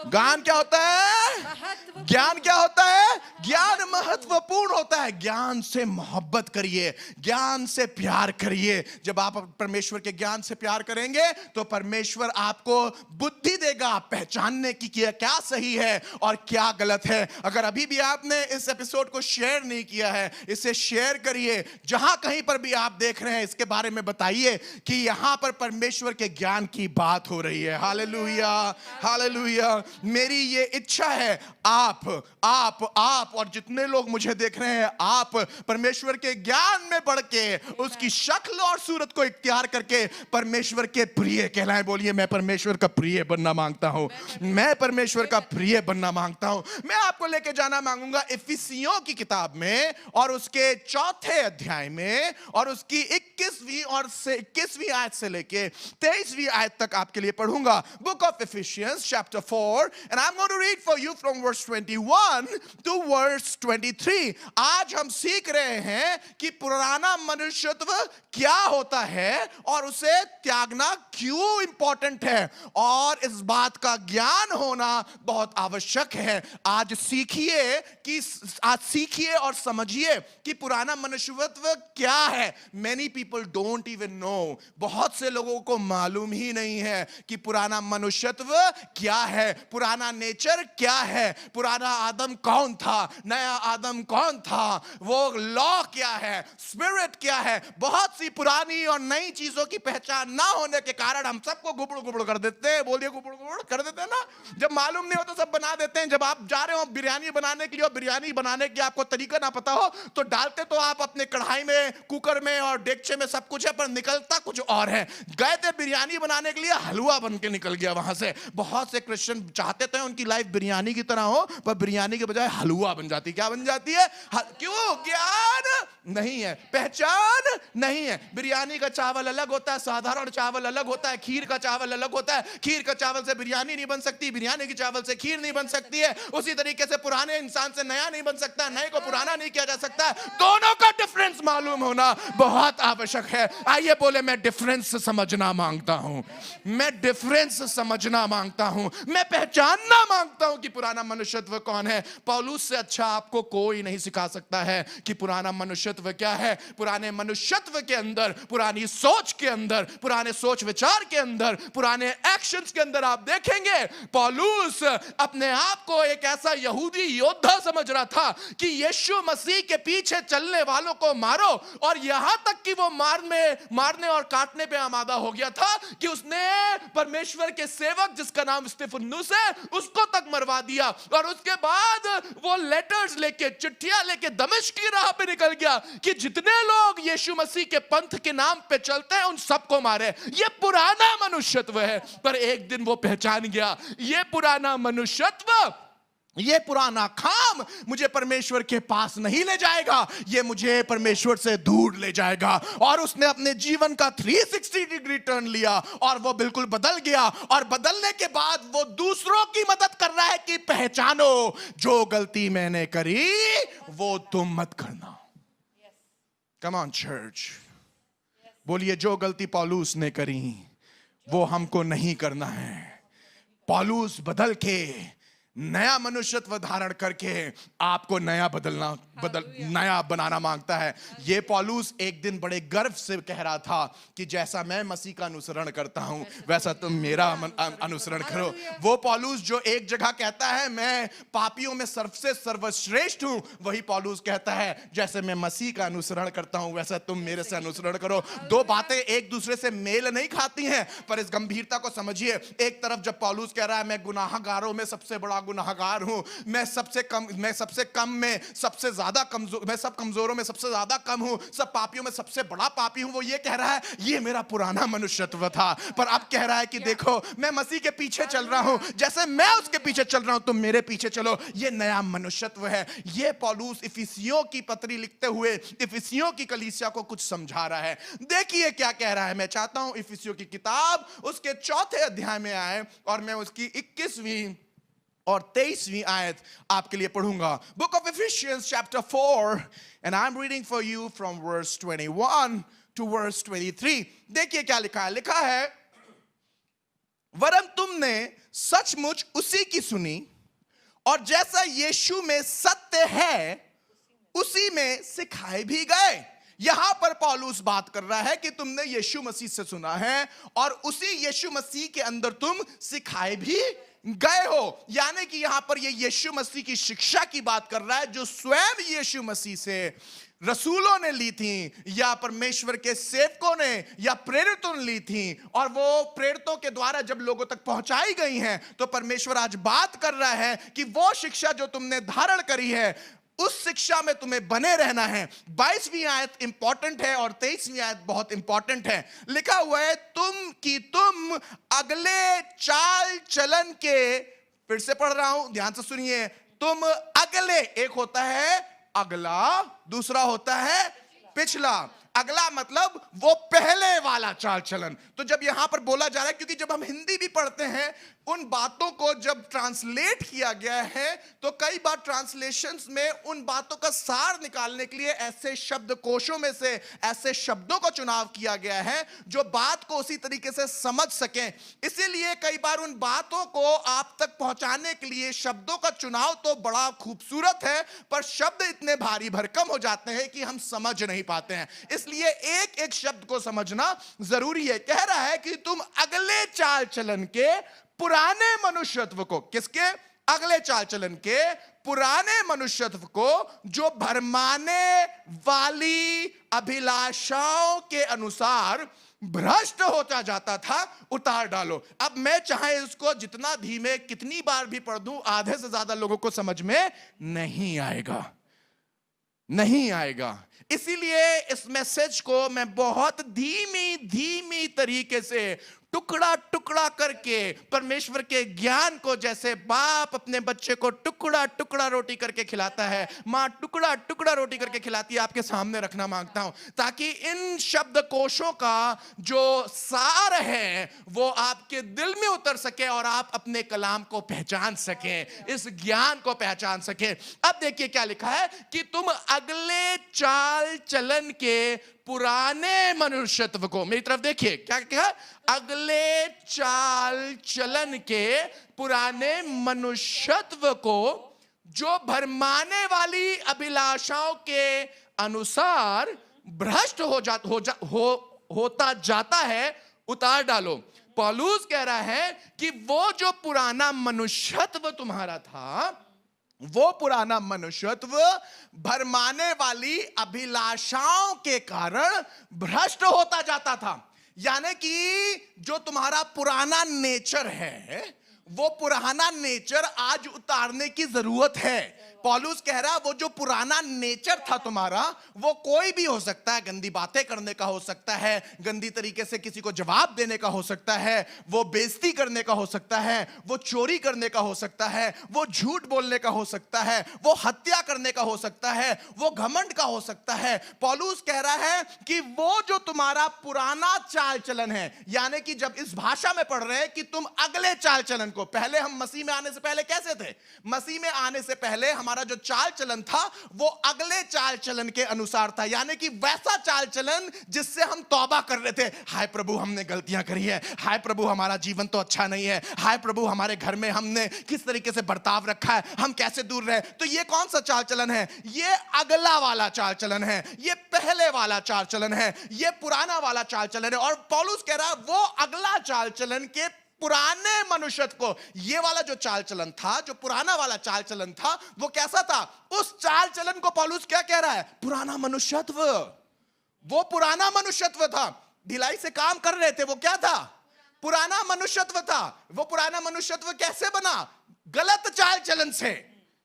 ज्ञान क्या होता है? ज्ञान क्या होता है? ज्ञान महत्वपूर्ण होता है। ज्ञान से मोहब्बत करिए, ज्ञान से प्यार करिए। जब आप परमेश्वर के ज्ञान से प्यार करेंगे तो परमेश्वर आपको बुद्धि देगा पहचानने की कि क्या सही है और क्या गलत है। अगर अभी भी आपने इस एपिसोड को शेयर नहीं किया है, इसे शेयर करिए। जहां कहीं पर भी आप देख रहे हैं, इसके बारे में बताइए कि यहां पर परमेश्वर के ज्ञान की बात हो रही है। Hallelujah, hallelujah. मेरी ये इच्छा है, आप और जितने लोग मुझे देख रहे हैं, आप परमेश्वर के ज्ञान में बढ़ के उसकी शक्ल और सूरत को इख्तियार करके परमेश्वर के प्रिय कहलाएं। बोलिए, मैं परमेश्वर का प्रिय बनना मांगता हूं, मैं परमेश्वर का प्रिय बनना मांगता हूं। मैं आपको लेके जाना मांगूंगा इफिसियों की किताब में और उसके 4 अध्याय में और उसकी 21वीं आयत से लेके 23वीं आयत तक आपके लिए पढ़ूंगा। Book of Ephesians chapter 4, and I'm going to read for you from verse 21 to verse 23. आज हम सीख रहे हैं कि पुराना मनुष्यत्व क्या होता है और उसे त्यागना क्यों इंपॉर्टेंट है, और इस बात का ज्ञान होना बहुत आवश्यक है। आज सीखिए और समझिए कि पुराना मनुष्यत्व क्या है। Many people don't even know. बहुत से लोगों को मालूम ही नहीं है कि पुराना मनुष्यत्व क्या है, पुराना नेचर क्या है, पुराना आदम कौन था, नया आदम कौन था, वो लॉ क्या है, स्पिरिट क्या है। बहुत सी पुरानी और नई चीजों की पहचान ना होने के कारण हम सबको गुबड़ कर देते हैं। बोलिए, गुबड़ कर देते हैं ना। जब मालूम नहीं हो तो सब बना देते हैं। जब आप जा रहे हो बिरयानी बनाने के लिए और बिरयानी बनाने की आपको तरीका ना पता हो तो डालते तो आप अपने कढ़ाई में, कुकर में और डेगचे में सब कुछ है, पर निकलता कुछ और है। गए थे बिरयानी बनाने के लिए, हलवा बन के निकल गया वहां से। बहुत से क्रिश्चियन चाहते थे उनकी लाइफ बिरयानी की तरह हो, पर बिरयानी के बजाय हलवा बन जाती। क्या बन जाती है? क्यों? ज्ञान नहीं है, पहचान नहीं है। बिरयानी का चावल अलग होता है, साधारण चावल अलग होता है, खीर का चावल अलग होता है। खीर का चावल से बिरयानी नहीं बन सकती, बिरयानी के चावल से खीर नहीं बन सकती है। उसी तरीके से पुराने इंसान से नया नहीं बन सकता, नए को पुराना नहीं किया जा सकता। दोनों का डिफरेंस मालूम होना बहुत आवश्यक है। आइए बोले, मैं डिफरेंस समझना मांगता हूं, मैं डिफरेंस समझना मांगता हूं, मैं पहचानना मांगता हूं कि पुराना मनुष्यत्व कौन है। पौलुस से अच्छा आपको कोई नहीं सिखा सकता है कि पुराना मनुष्यत्व क्या है। पुराने मनुष्यत्व के अंदर, पुरानी सोच के अंदर, पुराने सोच विचार के अंदर, पुराने एक्शंस के अंदर आप देखेंगे पौलुस अपने आप को एक ऐसा यहूदी योद्धा समझ रहा था कि यीशु मसीह के पीछे चलने वालों को मारो, और यहां तक कि वो मारने और काटने पे आमादा हो गया था कि उसने परमेश्वर के सेवक जिसका नाम स्तिफनुस है उसको तक मरवा दिया। और उसके बाद वो लेटर्स लेके, चिट्ठियां लेके दमिश्क की राह पे निकल गया कि जितने लोग यीशु मसीह के पंथ के नाम पे चलते हैं उन सबको मारे। ये पुराना मनुष्यत्व है। पर एक दिन वो पहचान गया, ये पुराना मनुष्यत्व ये पुराना काम मुझे परमेश्वर के पास नहीं ले जाएगा, ये मुझे परमेश्वर से दूर ले जाएगा। और उसने अपने जीवन का 360 डिग्री टर्न लिया और वो बिल्कुल बदल गया। और बदलने के बाद वो दूसरों की मदद कर रहा है कि पहचानो जो गलती मैंने करी वो तुम मत करना। कम ऑन चर्च, बोलिए जो गलती पौलुस ने करी वो हमको नहीं करना है। पौलुस बदल के नया मनुष्यत्व धारण करके आपको नया नया बनाना मांगता है। ये पौलुस एक दिन बड़े गर्व से कह रहा था कि जैसा मैं मसीह का अनुसरण करता हूं वैसा तुम मेरा अनुसरण करो। वो पौलुस जो एक जगह कहता है मैं पापियों में सबसे सर्वश्रेष्ठ हूं, वही पौलुस कहता है जैसे मैं मसीह का अनुसरण करता हूं वैसा तुम मेरे से अनुसरण करो। दो बातें एक दूसरे से मेल नहीं खाती हैं, पर इस गंभीरता को समझिए। एक तरफ जब पौलुस कह रहा है मैं गुनाहगारों में सबसे बड़ा गुनाहगार हूं, मैं सबसे कम में सबसे ज्यादा कमजोर, मैं सब कमजोरों में सबसे ज्यादा कम हूं, सब पापियों में सबसे बड़ा पापी हूं, वो ये कह रहा है ये मेरा पुराना मनुष्यत्व था। पर अब कह रहा है कि देखो मैं मसीह के पीछे चल रहा हूं, जैसे मैं उसके पीछे चल रहा हूं तुम मेरे पीछे चलो। ये नया मनुष्यत्व है। ये पौलुस इफिसियों की पत्री लिखते हुए इफिसियों की कलीसिया को कुछ समझा रहा है। देखिए क्या कह रहा है। मैं चाहता हूं इफिसियों की किताब उसके 4 अध्याय में आए और मैं उसकी 21वीं और 23वीं आयत आपके लिए पढ़ूंगा। Book of Ephesians chapter 4 and I am reading for you from verse 21 to verse 23। देखिए क्या लिखा है। लिखा है वरन तुमने सचमुच उसी की सुनी और जैसा यीशु में सत्य है उसी में सिखाए भी गए। यहां पर पौलुस बात कर रहा है कि तुमने यीशु मसीह से सुना है और उसी यीशु मसीह के अंदर तुम सिखाए भी गए हो। यानी कि यहां पर ये यीशु मसीह की शिक्षा की बात कर रहा है जो स्वयं यीशु मसीह से रसूलों ने ली थी या परमेश्वर के सेवकों ने या प्रेरितों ने ली थी और वो प्रेरितों के द्वारा जब लोगों तक पहुंचाई गई हैं। तो परमेश्वर आज बात कर रहा है कि वो शिक्षा जो तुमने धारण करी है उस शिक्षा में तुम्हें बने रहना है। 22वीं आयत इंपॉर्टेंट है और 23वीं आयत बहुत इंपॉर्टेंट है। लिखा हुआ है तुम अगले चाल चलन के, फिर से पढ़ रहा हूं ध्यान से सुनिए, तुम अगले, एक होता है अगला, दूसरा होता है पिछला। अगला मतलब वो पहले वाला चाल चलन। तो जब यहां पर बोला जा रहा है, क्योंकि जब हम हिंदी भी पढ़ते हैं उन बातों को जब ट्रांसलेट किया गया है तो कई बार ट्रांसलेशंस में उन बातों का सार निकालने के लिए ऐसे शब्दकोशों में से ऐसे शब्दों का चुनाव किया गया है जो बात को उसी तरीके से समझ सकें। इसीलिए कई बार उन बातों को आप तक पहुंचाने के लिए शब्दों का चुनाव तो बड़ा खूबसूरत है, पर शब्द इतने भारी भरकम हो जाते हैं कि हम समझ नहीं पाते हैं। इसलिए एक एक शब्द को समझना जरूरी है। कह रहा है कि तुम अगले चाल चलन के पुराने मनुष्यत्व को, किसके? अगले चाल चलन के पुराने मनुष्यत्व को जो भरमाने वाली अभिलाषाओं के अनुसार भ्रष्ट होता जाता था उतार डालो। अब मैं चाहे इसको जितना धीमे कितनी बार भी पढ़ दूं आधे से ज्यादा लोगों को समझ में नहीं आएगा। इसीलिए इस मैसेज को मैं बहुत धीमी तरीके से टुकड़ा टुकड़ा करके परमेश्वर के ज्ञान को, जैसे बाप अपने बच्चे को टुकड़ा टुकड़ा रोटी करके खिलाता है, माँ टुकड़ा टुकड़ा रोटी करके खिलाती है, आपके सामने रखना मांगता हूं ताकि इन शब्दकोशों का जो सार है वो आपके दिल में उतर सके और आप अपने कलाम को पहचान सकें, इस ज्ञान को पहचान सकें। अब देखिए क्या लिखा है कि तुम अगले चाल चलन के पुराने मनुष्यत्व को, मेरी तरफ देखिए क्या कहा, अगले चाल चलन के पुराने मनुष्यत्व को जो भरमाने वाली अभिलाषाओं के अनुसार भ्रष्ट होता जाता है उतार डालो। पौलुस कह रहा है कि वो जो पुराना मनुष्यत्व तुम्हारा था, वो पुराना मनुष्यत्व भरमाने वाली अभिलाषाओं के कारण भ्रष्ट होता जाता था। यानी कि जो तुम्हारा पुराना नेचर है वो पुराना नेचर आज उतारने की जरूरत है। पौलुस कह रहा वो जो पुराना नेचर था तुम्हारा, वो कोई भी हो सकता है। गंदी बातें करने का हो सकता है, गंदी तरीके से किसी को जवाब देने का हो सकता है, वो बेइज्जती करने का हो सकता है, वो चोरी करने का हो सकता है, वो झूठ बोलने का हो सकता है, वो हत्या करने का हो सकता है, वो घमंड का हो सकता है। पौलुस कह रहा है कि वो जो तुम्हारा पुराना चाल चलन है, यानी कि जब इस भाषा में पढ़ रहे हैं कि तुम अगले चाल चलन को, पहले हम मसीह में आने से पहले कैसे थे, मसीह में आने से पहले हमारा जो चाल चलन था वो अगले चाल चलन के अनुसार था, यानी कि वैसा चाल चलन जिससे हम तौबा कर रहे थे। हाय प्रभु, हमने गलतियां करी है, हाय प्रभु हमारा जीवन तो अच्छा नहीं है, हाय प्रभु हमारे घर में हमने किस तरीके से बर्ताव रखा है, हम कैसे दूर रहे। तो ये कौन सा चाल चलन है? ये अगला वाला चाल चलन है, ये पहले वाला चाल चलन है, ये पुराना वाला चाल चलन है। और पौलुस कह रहा है वो अगला चाल चलन के पुराने मनुष्यत्व को, ये वाला जो चाल चलन था, जो पुराना वाला चाल चलन था, वो कैसा था? उस चाल चलन को पौलुस क्या कह रहा है? पुराना मनुष्यत्व। वो पुराना मनुष्यत्व था, ढिलाई से काम कर रहे थे, वो क्या था? पुराना मनुष्यत्व था। वो पुराना मनुष्यत्व कैसे बना? गलत चाल चलन से।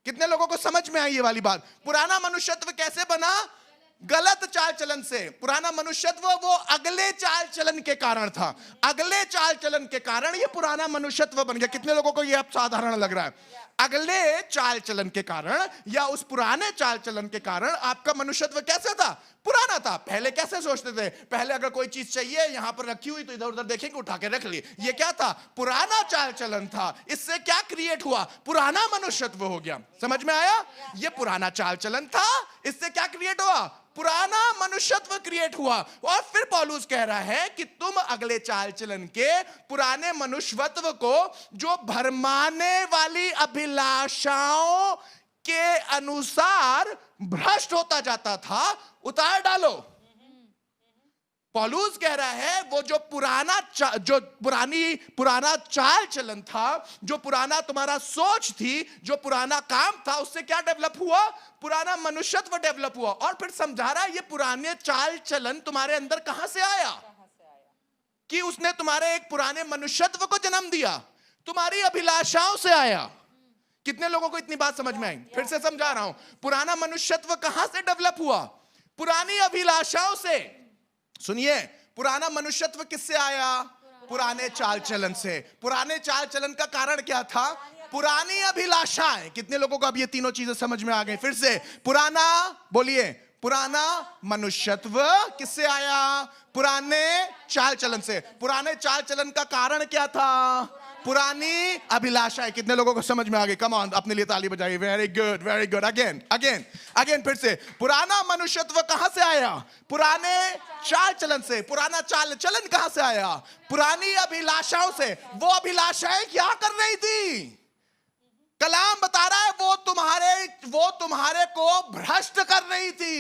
कितने लोगों को समझ में आई ये वाली बात? पुराना मनुष्यत्व कैसे बना? गलत चाल चलन से। पुराना मनुष्यत्व वो अगले चाल चलन के कारण था, अगले चाल चलन के कारण ये पुराना मनुष्यत्व बन गया। कितने लोगों को ये अब साधारण लग रहा है? अगले चाल चलन के कारण या उस पुराने चाल चलन के कारण आपका मनुष्यत्व कैसे था? पुराना था। पहले कैसे सोचते थे? पहले अगर कोई चीज चाहिए यहां पर रखी हुई तो इधर उधर देखेंगे, उठा के रख ली। ये क्या था? पुराना चाल चलन था। इससे क्या क्रिएट हुआ? पुराना मनुष्यत्व हो गया। समझ में आया? ये पुराना चाल चलन था, इससे क्या क्रिएट हुआ? पुराना मनुष्यत्व क्रिएट हुआ। और फिर पौलुस कह रहा है कि तुम अगले चाल चलन के पुराने मनुष्यत्व को, जो भरमाने वाली अभिलाषाओं के अनुसार भ्रष्ट होता जाता था, उतार डालो। पौलुस कह रहा है वो जो पुराना चाल चलन था, जो पुराना तुम्हारा सोच थी, जो पुराना काम था, उससे क्या डेवलप हुआ? पुराना मनुष्यत्व डेवलप हुआ। और फिर समझा रहा है ये पुराने चाल चलन तुम्हारे अंदर कहां से आया? कि उसने तुम्हारे एक पुराने मनुष्यत्व को जन्म दिया, तुम्हारी अभिलाषाओं से आया। कितने लोगों को इतनी बात समझ में आई? फिर से समझा रहा हूं, पुराना मनुष्यत्व कहां से डेवलप हुआ? पुरानी अभिलाषाओं से। सुनिए, पुराना मनुष्यत्व किससे आया? पुराने चाल चलन से। पुराने चाल चलन का कारण क्या था? पुरानी अभिलाषाएं। कितने लोगों को अब ये तीनों चीजें समझ में आ गई? फिर से, पुराना, बोलिए, पुराना मनुष्यत्व किससे आया? पुराने चाल चलन से। पुराने चाल चलन का कारण क्या था? पुरानी अभिलाषाएं। कितने लोगों को समझ में आ गई? कम ऑन, अपने लिए ताली बजाइए। Very good, very good. Again again again, फिर से, पुराना मनुष्यत्व कहां से आया? पुराने चाल चलन से। पुराना चाल चलन कहां से आया? पुरानी अभिलाषाओं से। वो अभिलाषाएं क्या कर रही थी? कलाम बता रहा है वो तुम्हारे को भ्रष्ट कर रही थी।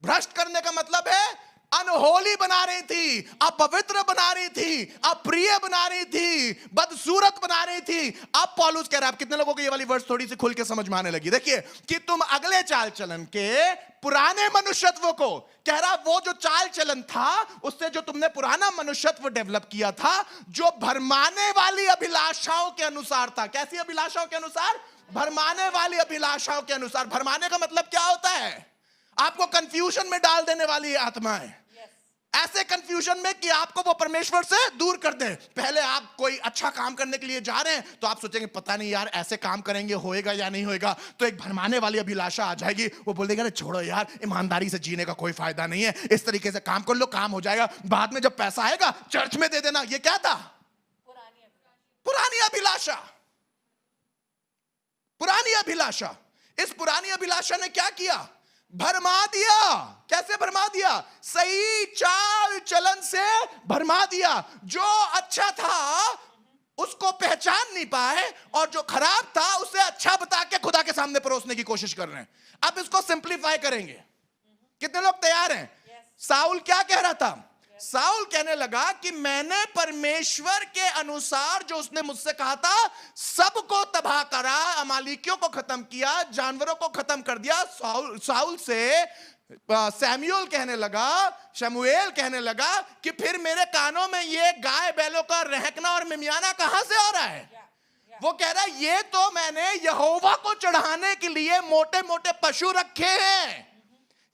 भ्रष्ट करने का मतलब है अनहोली बना रही थी, अपवित्र बना रही थी, अप्रिय बना रही थी, बदसूरत बना रही थी। अब पौलुस कह रहा है, कितने लोगों को ये वाली वर्ड थोड़ी सी खुल के समझ में आने लगी? देखिए कि तुम अगले चाल चलन के पुराने मनुष्यत्व को, कह रहा वो जो चाल चलन था उससे जो तुमने पुराना मनुष्यत्व डेवलप किया था, जो भरमाने वाली अभिलाषाओं के अनुसार था। कैसी अभिलाषाओं के अनुसार? भरमाने वाली अभिलाषाओं के अनुसार। भरमाने का मतलब क्या होता है? आपको कंफ्यूजन में डाल देने वाली आत्मा है। ऐसे कंफ्यूजन में कि आपको वो परमेश्वर से दूर कर दे। पहले आप कोई अच्छा काम करने के लिए जा रहे हैं तो आप सोचेंगे पता नहीं यार ऐसे काम करेंगे होएगा या नहीं होएगा, तो एक भरमाने वाली अभिलाषा आ जाएगी। वो बोल देगा छोड़ो यार, ईमानदारी से जीने का कोई फायदा नहीं है, इस तरीके से काम कर लो, काम हो जाएगा, बाद में जब पैसा आएगा चर्च में दे देना। ये क्या था? पुरानी अभिलाषा। पुरानी अभिलाषा। इस पुरानी अभिलाषा ने क्या किया? भरमा दिया। कैसे भरमा दिया? सही चाल चलन से भरमा दिया। जो अच्छा था उसको पहचान नहीं पाए और जो खराब था उसे अच्छा बता के खुदा के सामने परोसने की कोशिश कर रहे हैं। अब इसको सिंप्लीफाई करेंगे। कितने लोग तैयार हैं? साउल क्या कह रहा था? साउल कहने लगा कि मैंने परमेश्वर के अनुसार जो उसने मुझसे कहा था सबको तबाह करा, अमालिकियों को खत्म किया, जानवरों को खत्म कर दिया। साउल से शमूएल कहने लगा कि फिर मेरे कानों में ये गाय बैलों का रहकना और मिमियाना कहां से आ रहा है? वो कह रहा है ये तो मैंने यहोवा को चढ़ाने के लिए मोटे मोटे पशु रखे हैं।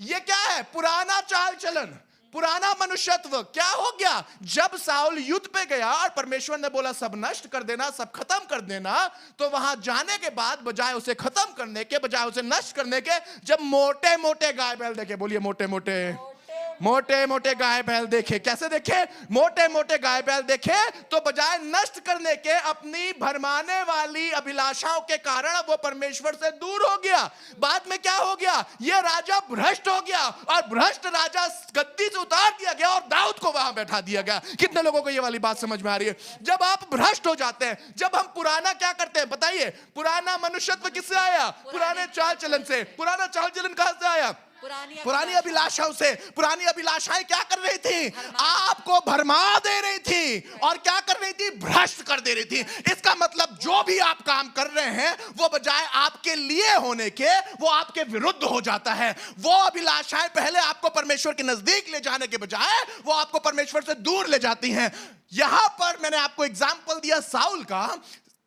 ये क्या है? पुराना चाल चलन, पुराना मनुष्यत्व। क्या हो गया? जब साउल युद्ध पे गया और परमेश्वर ने बोला सब नष्ट कर देना, सब खत्म कर देना, तो वहां जाने के बाद बजाय उसे खत्म करने के, बजाय उसे नष्ट करने के, जब मोटे मोटे गाय बैल देखे, बोलिए मोटे मोटे, मोटे मोटे गाय बैल देखे। कैसे देखे? मोटे मोटे गाय बैल देखे तो बजाय नष्ट करने के, अपनी भरमाने वाली अभिलाषाओं के कारण वो परमेश्वर से दूर हो गया। बाद में क्या हो गया? ये राजा भ्रष्ट हो गया और भ्रष्ट राजा गद्दी से उतार दिया गया और दाऊद को वहां बैठा दिया गया। कितने लोगों को ये वाली बात समझ में आ रही है? जब आप भ्रष्ट हो जाते हैं, जब हम पुराना क्या करते हैं बताइए? पुराना मनुष्यत्व किससे आया? पुराने चाल चलन से। पुराना चाल चलन कहां से आया? पुरानी अभिलाषाओं से। पुरानी अभिलाषाएं क्या कर रही थी? आपको भरमा दे रही थी और क्या कर रही थी? भ्रष्ट कर दे रही थी। इसका मतलब जो भी आप काम कर रहे हैं वो बजाय आपके लिए होने के, वो आपके विरुद्ध हो जाता है। वो अभिलाषाएं पहले आपको परमेश्वर के नजदीक ले जाने के बजाय वो आपको परमेश्वर से दूर ले जाती हैं। यहां पर मैंने आपको एग्जाम्पल दिया साउल का।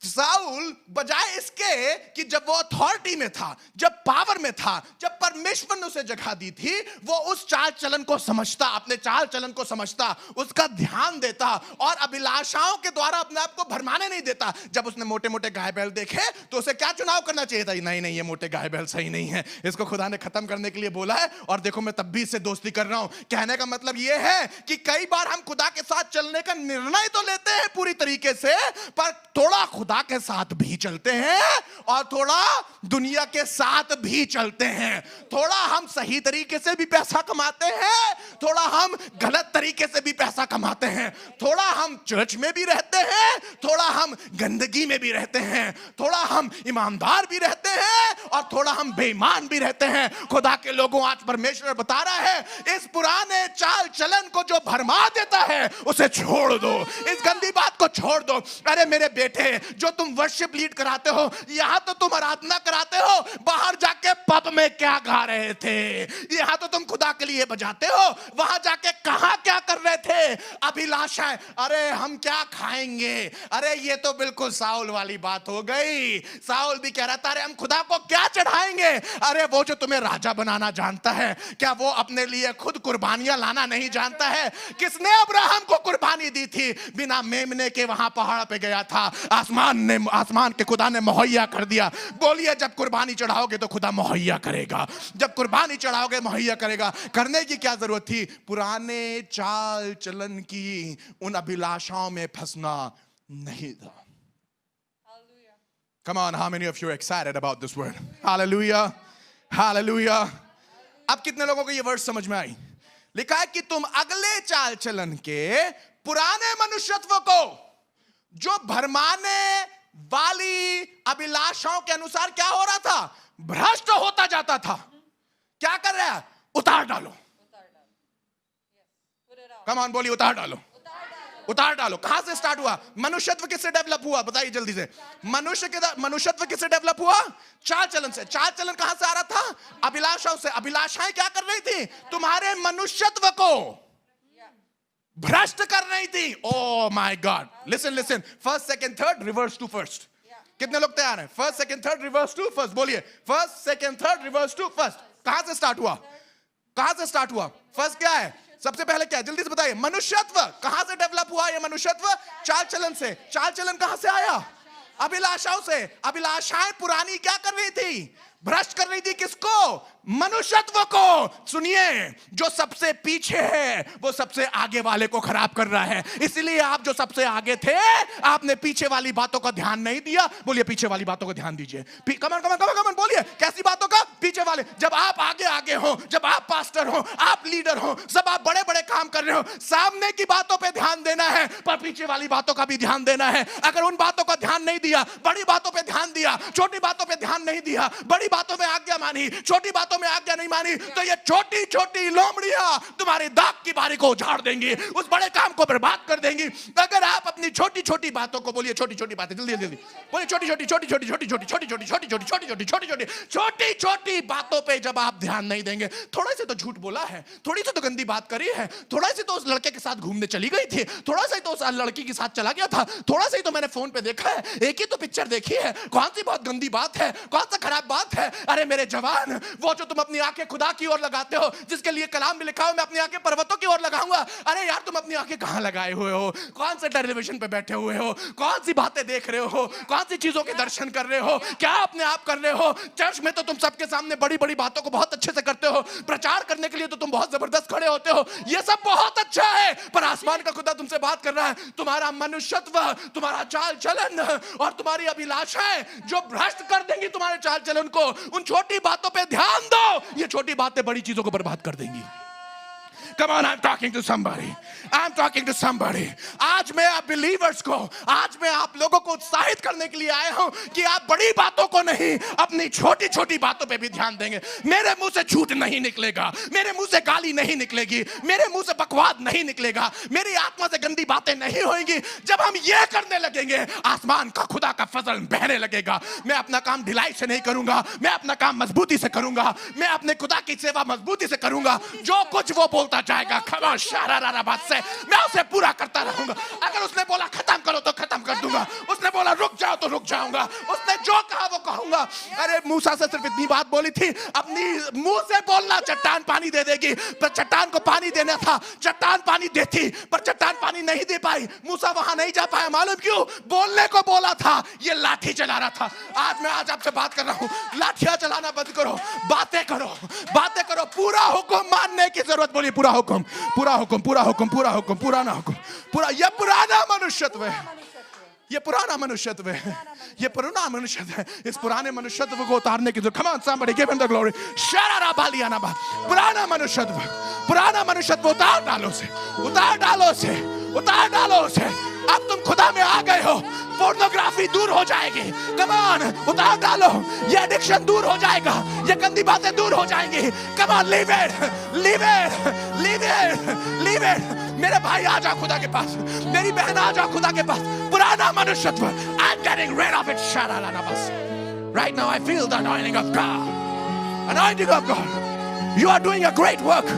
साउल बजाय इसके कि जब वो अथॉरिटी में था, जब पावर में था, जब परमेश्वर ने उसे जगह दी थी, वो उस चाल चलन को समझता, अपने चाल चलन को समझता, उसका ध्यान देता और अभिलाषाओं के द्वारा अपने आप को भरमाने नहीं देता। जब उसने मोटे मोटे गाय बैल देखे तो उसे क्या चुनाव करना चाहिए था? नहीं नहीं, ये मोटे गाय बैल सही नहीं है, इसको खुदा ने खत्म करने के लिए बोला है और देखो मैं तब भी इससे दोस्ती कर रहा हूं। कहने का मतलब ये है कि कई बार हम खुदा के साथ चलने का निर्णय तो लेते हैं पूरी तरीके से, पर थोड़ा खुदा के साथ भी चलते हैं और थोड़ा दुनिया के साथ भी चलते हैं। थोड़ा हम सही तरीके से भी पैसा कमाते हैं, थोड़ा हम गलत तरीके से भी पैसा कमाते हैं। थोड़ा हम चर्च में भी रहते हैं, थोड़ा हम गंदगी में भी रहते हैं, थोड़ा हम ईमानदार भी रहते हैं और थोड़ा हम बेईमान भी रहते हैं। खुदा के लोगों, आज परमेश्वर बता रहा है इस पुराने चाल चलन को जो भरमा देता है उसे छोड़ दो, इस गंदी बात को छोड़ दो। अरे मेरे बेटे, जो तुम वर्शिप लीड कराते हो, यहां तो तुम आराधना कराते हो, बाहर जाके पब में क्या गा रहे थे? यहां तो तुम खुदा के लिए बजाते हो, वहां जाके कहां क्या कर रहे थे? अभिलाषाएं, अरे हम क्या खाएंगे? अरे ये तो बिल्कुल साउल वाली बात हो गई। साउल भी कह रहा था अरे हम खुदा को क्या चढ़ाएंगे? अरे वो जो तुम्हें राजा बनाना जानता है, क्या वो अपने लिए खुद कुर्बानियां लाना नहीं जानता है? किसने अब्राहम को कुर्बानी दी थी? बिना मेमने के वहां पहाड़ पे गया था, आसमान के खुदा ने मुहैया कर दिया। बोलिए जब कुर्बानी चढ़ाओगे तो खुदा मुहैया करेगा, जब कुर्बानी चढ़ाओगे मुहैया करेगा। करने की क्या जरूरत थी? पुराने चाल चलन की उन अभिलाषाओं में फंसना नहीं था। Come on, how many of you are excited about this word? Hallelujah, hallelujah. अब कितने लोगों को ये वर्ड समझ में आई? लिखा है कि तुम अगले चाल चलन के पुराने मनुष्यत्व को जो भरमाने वाली अभिलाषाओं के अनुसार क्या हो रहा था? भ्रष्ट होता जाता था। क्या कर रहा है? उतार डालो। कम ऑन, बोलिए उतार डालो, उतार डालो। कहां से स्टार्ट हुआ? मनुष्यत्व किससे डेवलप हुआ? बताइए जल्दी से। मनुष्यत्व किससे डेवलप हुआ? चाल चलन से। चाल चलन कहां से आ रहा था? अभिलाषाओं से। अभिलाषाएं क्या कर रही थी? तुम्हारे मनुष्यत्व को भ्रष्ट कर रही थी। Oh my God, listen listen, first second third reverse to first. कितने लोग तैयार हैं? First second third reverse to first. बोलिए first second third reverse to first. कहां से स्टार्ट हुआ? कहां से स्टार्ट हुआ? फर्स्ट क्या है? सबसे पहले क्या है? जल्दी से बताइए। मनुष्यत्व। कहां से डेवलप हुआ ये मनुष्यत्व? चाल चलन से। चाल चलन कहां से आया? अभिलाषाओं से। अभिलाषाएं पुरानी क्या कर रही थी? भ्रष्ट कर रही थी। किसको? मनुष्यत्व को। सुनिए, जो सबसे पीछे है वो सबसे आगे वाले को खराब कर रहा है। इसलिए आप जो सबसे आगे थे, आपने पीछे वाली बातों का ध्यान नहीं दिया। बोलिए पीछे वाली बातों को ध्यान दीजिए। कमन कमन कमन कमन बोलिए, कैसी बातों का? पीछे वाले। जब आप आगे आगे हो, जब आप पास्टर हो, आप लीडर हो, सब आप बड़े बड़े काम कर रहे हो, सामने की बातों पे ध्यान देना है, पर पीछे वाली बातों का भी ध्यान देना है। अगर उन बातों का ध्यान नहीं दिया, बड़ी बातों पे ध्यान दिया, छोटी बातों पे ध्यान नहीं दिया, बड़ी बातों में आज्ञा मानी, छोटी बातों में आज्ञा नहीं मानी, तो ये छोटी छोटी लोमड़ियां तुम्हारी दाग की बारी को उजाड़ देंगी, उस बड़े काम को बर्बाद कर देंगी। अगर आप अपनी छोटी छोटी बातों को, बोलिए छोटी छोटी बातें, जल्दी जल्दी बोलिए, छोटी छोटी छोटी छोटी छोटी छोटी छोटी छोटी छोटी छोटी छोटी छोटी छोटी छोटी छोटी छोटी बातों पे जब आप ध्यान नहीं देंगे, थोड़ा सा तो झूठ बोला है, थोड़ी सी तो गंदी बात करी है, थोड़ा सी तो उस लड़के के साथ घूमने चली गई थी, थोड़ा सा तो उस लड़की के साथ चला गया था, थोड़ा सा तो मैंने फोन पे देखा है, एक ही तो पिक्चर देखी है, कौन सी बहुत गंदी बात है, कौन सा खराब बात है। अरे मेरे जवान, वो जो तुम अपनी आंखें खुदा की ओर लगाते हो, जिसके लिए कलाम में लिखा हो मैं अपनी आंखें पर्वतों की ओर लगाऊंगा, अरे यार तुम अपनी आंखें कहां लगाए हुए हो? कौन से टेलीविजन पे बैठे हुए हो? कौन सी बातें देख रहे हो? कौन सी चीजों के दर्शन कर रहे हो? क्या अपने आप कर रहे हो? चर्च में तो तुम सबके सामने बड़ी बड़ी बातों को बहुत अच्छे से करते हो, प्रचार करने के लिए तो तुम बहुत जबरदस्त खड़े होते हो, ये सब बहुत अच्छा है, पर आसमान का खुदा तुमसे बात कर रहा है, तुम्हारा मनुष्यत्व, तुम्हारा चाल चलन और तुम्हारी अभिलाषाएं जो भ्रष्ट कर देंगी तुम्हारे चाल चलन को, उन छोटी बातों पे ध्यान दो, ये छोटी बातें बड़ी चीजों को बर्बाद कर देंगी। Come on, I'm talking to somebody. I'm talking to somebody. आज मैं आप बिलीवर्स को, आज मैं आप लोगों को उत्साहित करने के लिए आया हूं कि आप बड़ी बातों को नहीं, अपनी छोटी छोटी बातों पे भी ध्यान देंगे। मेरे मुंह से झूठ नहीं निकलेगा, मेरे मुंह से गाली नहीं निकलेगी, मेरे मुंह से बकवाद नहीं निकलेगा, मेरी आत्मा से गंदी बातें नहीं होंगी। जब हम ये करने लगेंगे, आसमान का खुदा का फजल बहने लगेगा। मैं अपना काम ढिलाई से नहीं करूंगा, मैं अपना काम मजबूती से करूंगा, मैं अपने खुदा की सेवा मजबूती से करूंगा। जो कुछ वो बोलता जाएगा, खामोश शारारा बात से मैं उसे पूरा करता रहूंगा। अगर उसने बोला खत्म करो तो खत्म कर दूंगा, उसने बोला रुक जाओ तो रुक जाऊंगा, उसने जो कहा वो कहूंगा। अरे मूसा से सिर्फ इतनी बात बोली थी, अपनी मुंह से बोलना चट्टान पानी दे देगी, पर चट्टान को पानी देना था, चट्टान पानी देती पर चट्टान पानी नहीं दे पाई। मूसा वहां नहीं जा पाया, मालूम क्यों? बोलने को बोला था, ये लाठी चला रहा था। आज मैं आपसे बात कर रहा हूं, लाठियां चलाना बंद करो, बातें करो, बातें करो। पूरा हुक्म मानने की जरूरत, बोलिए पूरा हुक्म, पूरा हुक्म, पूरा हुक्म, पूरा हुक्म, पुराना हुक्म, पूरा। ये पुराना मनुष्यत्व है, ये पुराना मनुष्यत्व है, ये पुराना मनुष्यत्व है। इस पुराने मनुष्यत्व को उतारने की जो, come on somebody give him the glory, sharara बालियाना बा। पुराना मनुष्यत्व, पुराना मनुष्यत्व उतार डालो से, उतार डालो से, उतार डालो से। अब तुम खुदा में आ गए हो, पोर्नोग्राफी दूर हो जाएगी। कम ऑन, उतार डालो, ये एडिक्शन दूर हो जाएगा, ये गंदी बातें दूर हो जाएंगी। Come on, leave it, leave it, leave it, leave it. मेरे भाई आ जा खुदा के पास, मेरी बहन आ जा खुदा के पास। पुराना मनुष्यत्व, I'm getting rid of it. Right now I feel the anointing of God, anointing of God. You are doing a great work.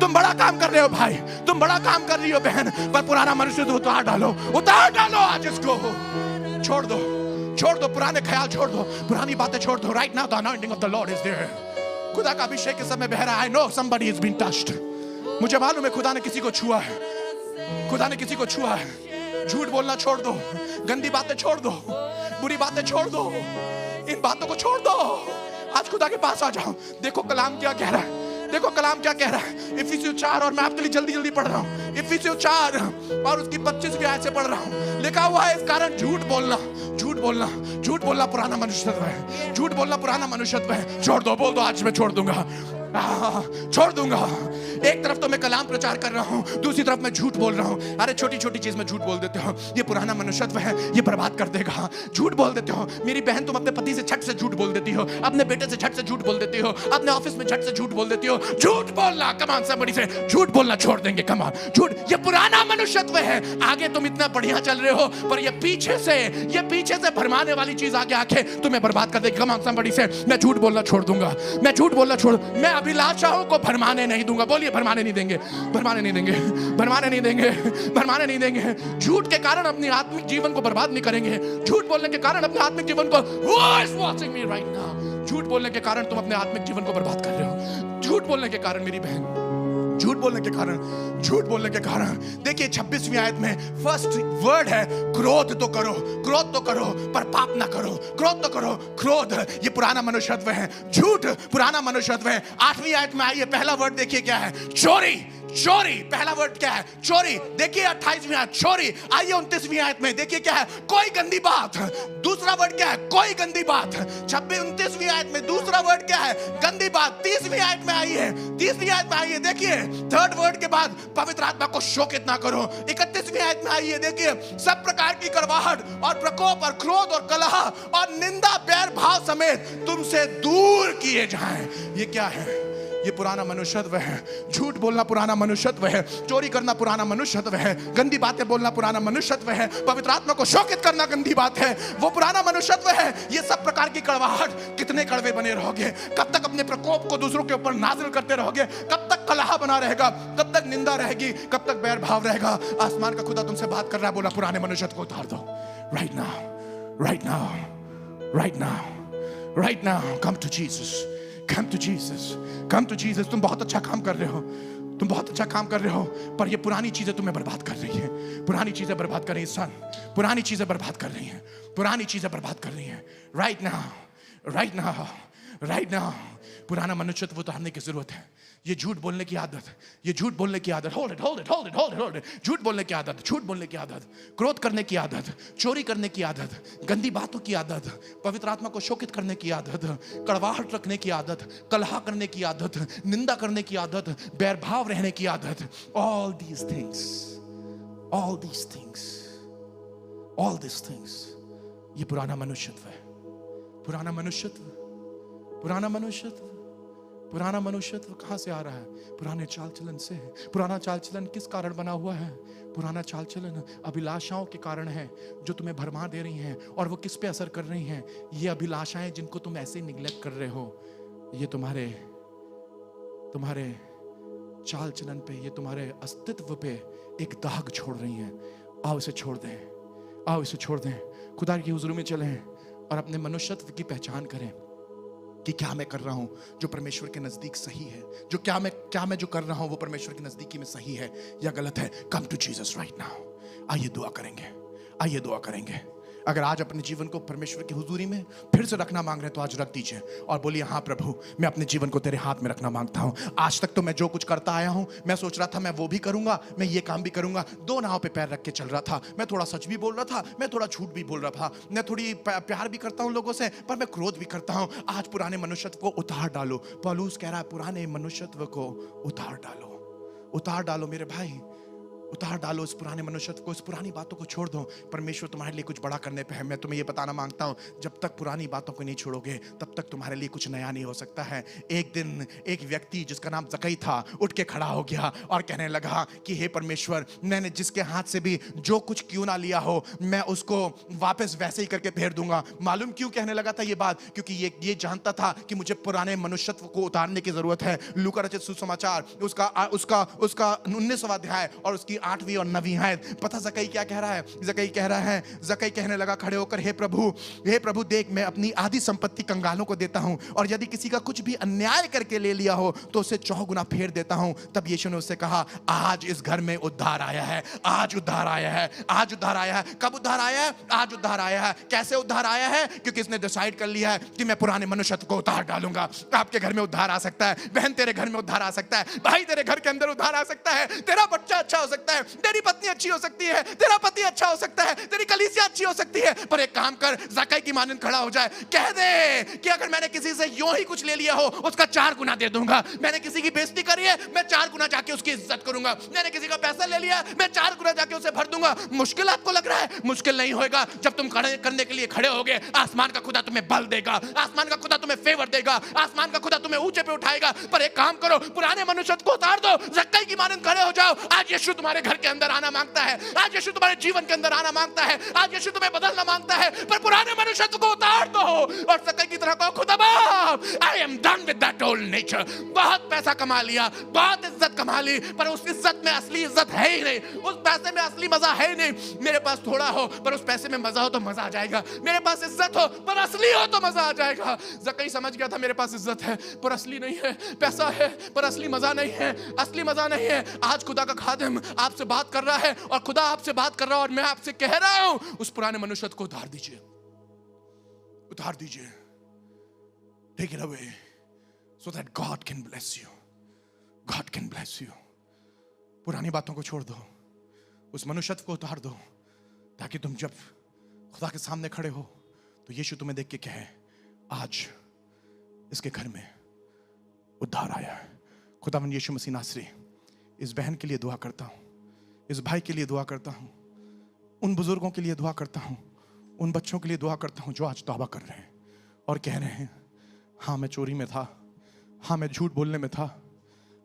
तुम बड़ा काम कर रहे हो भाई, तुम बड़ा काम कर रही हो बहन, पर पुराना मनुष्य तो उतार डालो, उतार डालो आज इसको। छोड़ दो, छोड़ दो, पुराने ख्याल छोड़ दो, पुरानी बातें छोड़ दो। Right now the anointing of the Lord is there. खुदा का अभिषेक इस समय बह रहा है। I know somebody has been touched. मुझे मालूम है खुदा ने किसी को छुआ है, खुदा ने किसी को छुआ है। झूठ बोलना छोड़ दो, गंदी बातें छोड़ दो, बुरी बातें छोड़ दो, इन बातों को छोड़ दो। आज खुदा के पास आ जाओ। देखो कलाम क्या कह रहा है, देखो कलाम क्या कह रहा है। इफिसियों 4, और मैं आपके लिए जल्दी जल्दी पढ़ रहा हूँ। इफिसियों 4 और उसकी 25वीं आयत से पढ़ रहा हूँ। लिखा हुआ है, इस कारण झूठ बोलना, झूठ बोलना, झूठ बोलना पुराना मनुष्यत्व है, झूठ बोलना पुराना मनुष्यत्व है। छोड़ दो, बोल दो आज मैं छोड़ दूंगा, छोड़ दूंगा। एक तरफ तो मैं कलाम प्रचार कर रहा हूँ, दूसरी तरफ मैं झूठ बोल रहा हूँ। अरे छोटी छोटी चीज में झूठ बोल देते हो, ये पुराना मनुष्यत्व है, ये बर्बाद कर देगा। झूठ बोल देते हो। मेरी बहन, तुम अपने पति से झट से झूठ बोल देती हो, अपने बेटे से झट से झूठ बोल देती हो, अपने ऑफिस में झट से झूठ बोल देती हो। झूठ बोलना, कमान somebody से झूठ बोलना छोड़ देंगे। कमान, झूठ, ये पुराना मनुष्यत्व है। आगे तुम इतना बढ़िया चल रहे हो, पर ये पीछे से भरमाने वाली चीज आगे आके तुम्हें बर्बाद कर देगी। कमान somebody से मैं झूठ बोलना छोड़ दूंगा, मैं झूठ बोलना छोड़, मैं अभिलाषाओं को भरमाने नहीं दूंगा। बोलिए भरमाने नहीं देंगे, भरमाने नहीं देंगे, भरमाने नहीं देंगे, भरमाने नहीं देंगे। झूठ के कारण अपने आत्मिक जीवन को बर्बाद नहीं करेंगे। झूठ बोलने के कारण अपने आत्मिक जीवन को, Who is watching me right now? झूठ बोलने के कारण तुम अपने आत्मिक जीवन को बर्बाद कर रहे हो। झूठ बोलने के कारण मेरी बहन, झूठ बोलने के कारण, झूठ बोलने के कारण। देखिए 26वीं आयत में फर्स्ट वर्ड है, क्रोध तो करो, क्रोध तो करो, पर पाप ना करो। क्रोध तो करो, क्रोध ये पुराना मनुष्यत्व है, झूठ पुराना मनुष्यत्व है। 8वीं आयत में आइए, पहला वर्ड देखिए क्या है, चोरी। चोरी, पहला वर्ड क्या है? चोरी। देखिए 28वीं आयत, चोरी। आइए 29वीं आयत में देखिए क्या है? कोई गंदी बात। दूसरा वर्ड क्या है? कोई गंदी बात। 29वीं आयत में दूसरा वर्ड क्या है? गंदी बात। 30वीं आयत में आइए, 30वीं आयत में आइए, देखिए थर्ड वर्ड के बाद पवित्र आत्मा को शोकित ना करो। 31वीं आयत में आइए, देखिए सब प्रकार की कड़वाहट और प्रकोप और क्रोध और कलह और निंदा बैर भाव समेत तुमसे दूर किए जाएं। ये क्या है? ये पुराना मनुष्यत्व है। झूठ बोलना पुराना मनुष्यत्व है, चोरी करना पुराना मनुष्यत्व है, गंदी बातें बोलना पुराना मनुष्यत्व है, पवित्र आत्मा को शोकित करना गंदी बात है, वो पुराना मनुष्यत्व है। ये सब प्रकार की कड़वाहट, कितने कड़वे बने रहोगे? कब तक अपने प्रकोप को दूसरों के ऊपर नाजिल करते रहोगे? कब तक कलह बना रहेगा? कब तक निंदा रहेगी? कब तक बैर भाव रहेगा? आसमान का खुदा तुमसे बात कर रहा है, बोला पुराने मनुष्यत्व को उतार दो। Right now, right now, right now, right now. Come to Jesus, Come to Jesus, come to Jesus। तुम बहुत अच्छा काम कर रहे हो, तुम बहुत अच्छा काम कर रहे हो, पर ये पुरानी चीजें तुम्हें बर्बाद कर रही हैं। पुरानी चीजें बर्बाद कर रही हैं सन, पुरानी चीजें बर्बाद कर रही हैं, पुरानी चीजें बर्बाद कर रही हैं। Right now, right now, right now. पुराना मनुष्यत्व उतारने की जरूरत है। ये झूठ बोलने की आदत, ये झूठ बोलने की आदत, hold it, hold it, hold it, hold it, hold it. झूठ बोलने की आदत, झूठ बोलने की आदत, क्रोध करने की आदत, चोरी करने की आदत, गंदी बातों की आदत, पवित्र आत्मा को शोकित करने की आदत, कड़वाहट रखने की आदत, कलह करने की आदत, निंदा करने की आदत, बैरभाव रहने की आदत। All these things, all these things, all these things, ये पुराना मनुष्यत्व है। पुराना मनुष्यत्व, पुराना मनुष्यत्व, पुराना मनुष्यत्व कहां से आ रहा है? पुराने चाल चलन से है। पुराना चाल चलन किस कारण बना हुआ है? पुराना चाल चलन अभिलाषाओं के कारण है, जो तुम्हें भरमा दे रही हैं। और वो किस पे असर कर रही हैं? ये अभिलाषाएं जिनको तुम ऐसे निगलेक्ट कर रहे हो, ये तुम्हारे चाल चलन पे, ये तुम्हारे अस्तित्व पे एक दाग छोड़ रही हैं। आओ इसे छोड़ दें, आओ इसे छोड़ दें। खुदा की हुजूरी में चलें और अपने मनुष्यत्व की पहचान करें कि क्या मैं कर रहा हूं जो परमेश्वर के नजदीक सही है, जो क्या मैं जो कर रहा हूं वो परमेश्वर की नजदीकी में सही है या गलत है। Come to Jesus right now. आइए दुआ करेंगे, आइए दुआ करेंगे। अगर आज अपने जीवन को परमेश्वर की हुजूरी में फिर से रखना मांग रहे हैं तो आज रख दीजिए और बोलिए, हाँ प्रभु, मैं अपने जीवन को तेरे हाथ में रखना मांगता हूँ। आज तक तो मैं जो कुछ करता आया हूँ, मैं सोच रहा था मैं वो भी करूंगा, मैं ये काम भी करूंगा, दो नाव पे पैर रख के चल रहा था। मैं थोड़ा सच भी बोल रहा था, मैं थोड़ा झूठ भी बोल रहा था, मैं थोड़ी प्यार भी करता हूँ लोगों से, पर मैं क्रोध भी करता हूँ। आज पुराने मनुष्यत्व को उतार डालो। पौलुस कह रहा है, पुराने मनुष्यत्व को उतार डालो, उतार डालो मेरे भाई, उतार डालो इस पुराने मनुष्यत्व को, इस पुरानी बातों को छोड़ दो। परमेश्वर तुम्हारे लिए कुछ बड़ा करने पे है। मैं तुम्हें ये बताना मांगता हूँ, जब तक पुरानी बातों को नहीं छोड़ोगे तब तक तुम्हारे लिए कुछ नया नहीं हो सकता है। एक दिन एक व्यक्ति जिसका नाम जक्कई था उठ के खड़ा हो गया और कहने लगा कि हे परमेश्वर, मैंने जिसके हाथ से भी जो कुछ क्यों ना लिया हो, मैं उसको वापस वैसे ही करके फेर दूंगा। मालूम क्यों कहने लगा था ये बात? क्योंकि ये जानता था कि मुझे पुराने मनुष्यत्व को उतारने की जरूरत है। लूका रचित सुसमाचार उसका 19वां अध्याय और उसकी 8वीं और 9वीं आयत। पता जक्कई क्या कह रहा है? जक्कई कहने लगा खड़े होकर, हे प्रभु देख, मैं अपनी आधी संपत्ति कंगालों को देता हूं, और यदि किसी का कुछ भी अन्याय करके ले लिया हो तो उसे 4 गुना फेर देता हूं। तब यीशु ने उससे कहा, आज इस घर में उद्धार आया है, आज उद्धार आया है, आज उद्धार आया है। कब उद्धार आया है? आज उद्धार आया है। कैसे उद्धार आया है? क्योंकि इसने डिसाइड कर लिया है कि मैं पुराने मनुष्यत्व को उतार डालूंगा। आपके घर में उद्धार आ सकता है, बहन तेरे घर में उद्धार आ सकता है, भाई तेरे घर के अंदर उद्धार आ सकता है, तेरा बच्चा अच्छा हो सकता है, तेरी पत्नी अच्छी हो सकती है, तेरा पति अच्छा हो सकता है, तेरी कलीसिया अच्छी हो सकती है। पर एक काम कर, जक्कई की मानंद खड़ा हो जाए, कह दे कि अगर मैंने किसी से यूं ही कुछ ले लिया हो उसका 4 गुना दे दूंगा। मैंने किसी की बेइज्जती करी है, मैं 4 गुना जाके उसकी इज्जत करूंगा। मैंने किसी का पैसा ले लिया, मैं 4 गुना जाके उसे भर दूंगा। मुश्किल आपको लग रहा है? मुश्किल नहीं होगा। जब तुम खड़े करने के लिए खड़े होगे, आसमान का खुदा तुम्हें बल देगा, आसमान का खुदा तुम्हें फेवर देगा, आसमान का खुदा तुम्हें ऊंचे पे उठाएगा। पर एक काम करो, पुराने मनुष्यत्व को उतार दो, जक्कई की मानंद खड़े हो जाओ। आज यीशु तुम्हारे घर के अंदर आना मांगता है, आज यीशु तुम्हारे जीवन के अंदर आना मांगता है, आज यीशु तुम्हें बदलना मांगता है। पर पुराने मनुष्यत्व को उतार दो और जक्कई की तरह कहो, खुदा बाप, I am done with that old nature. बहुत पैसा कमा लिया, बहुत इज्जत कमा ली, पर उस इज्जत में असली इज्जत है ही नहीं, उस पैसे में असली मजा है ही नहीं। मेरे पास थोड़ा हो पर उस पैसे में मजा हो तो मजा आ जाएगा, मेरे पास इज्जत हो पर असली हो तो मजा आ जाएगा। जक्कई समझ गया था मेरे पास इज्जत है पर असली नहीं है, पैसा है पर असली मजा नहीं है, असली मजा नहीं है। आज खुदा का खादिम आपसे बात कर रहा है और खुदा आपसे बात कर रहा है और मैं आपसे कह रहा हूं, उस पुराने मनुष्यत्व को उतार दीजिए, उतार दीजिए। Take it away so that God can bless you. God can bless you. पुरानी बातों को छोड़ दो, उस मनुष्यत्व को उतार दो, ताकि तुम जब खुदा के सामने खड़े हो तो यीशु तुम्हें देख के कहे, आज इसके घर में उद्धार आया है। खुदावंद यीशु मसीह नासरी, इस बहन के लिए दुआ करता हूं, इस भाई के लिए दुआ करता हूं, उन बुजुर्गों के लिए दुआ करता हूं, उन बच्चों के लिए दुआ करता हूं जो आज तौबा कर रहे हैं और कह रहे हैं, हाँ मैं चोरी में था, हाँ मैं झूठ बोलने में था,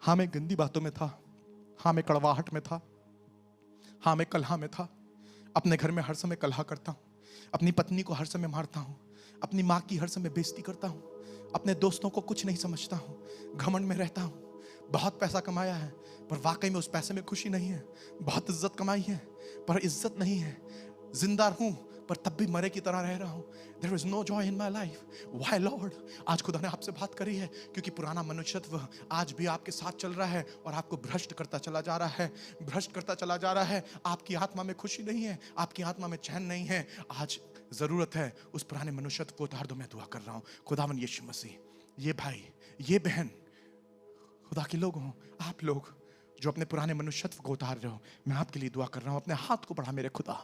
हाँ मैं गंदी बातों में था, हाँ मैं कड़वाहट में था, हाँ मैं कलह में था, अपने घर में हर समय कलह करता हूं, अपनी पत्नी को हर समय मारता हूं, अपनी माँ की हर समय बेइज्जती करता हूं, अपने दोस्तों को कुछ नहीं समझता हूं, घमंड में रहता हूं, बहुत पैसा कमाया है पर वाकई में उस पैसे में खुशी नहीं है, बहुत इज्जत कमाई है पर इज्जत नहीं है, जिंदा हूं पर तब भी मरे की तरह रह रहा हूं। There is no joy in my life. Why Lord? आज खुदा ने आपसे बात करी है क्योंकि पुराना मनुष्यत्व आज भी आपके साथ चल रहा है और आपको भ्रष्ट करता चला जा रहा है, भ्रष्ट करता चला जा रहा है। आपकी आत्मा में खुशी नहीं है, आपकी आत्मा में चैन नहीं है। आज जरूरत है उस पुराने मनुष्यत्व को उतार दो। मैं दुआ कर रहा हूं खुदावन यीशु मसीह, ये भाई, ये बहन, खुदा के लोग हो, आप लोग जो अपने पुराने मनुष्यत्व को उतार रहे हो, मैं आपके लिए दुआ कर रहा हूं। अपने हाथ को बढ़ा मेरे खुदा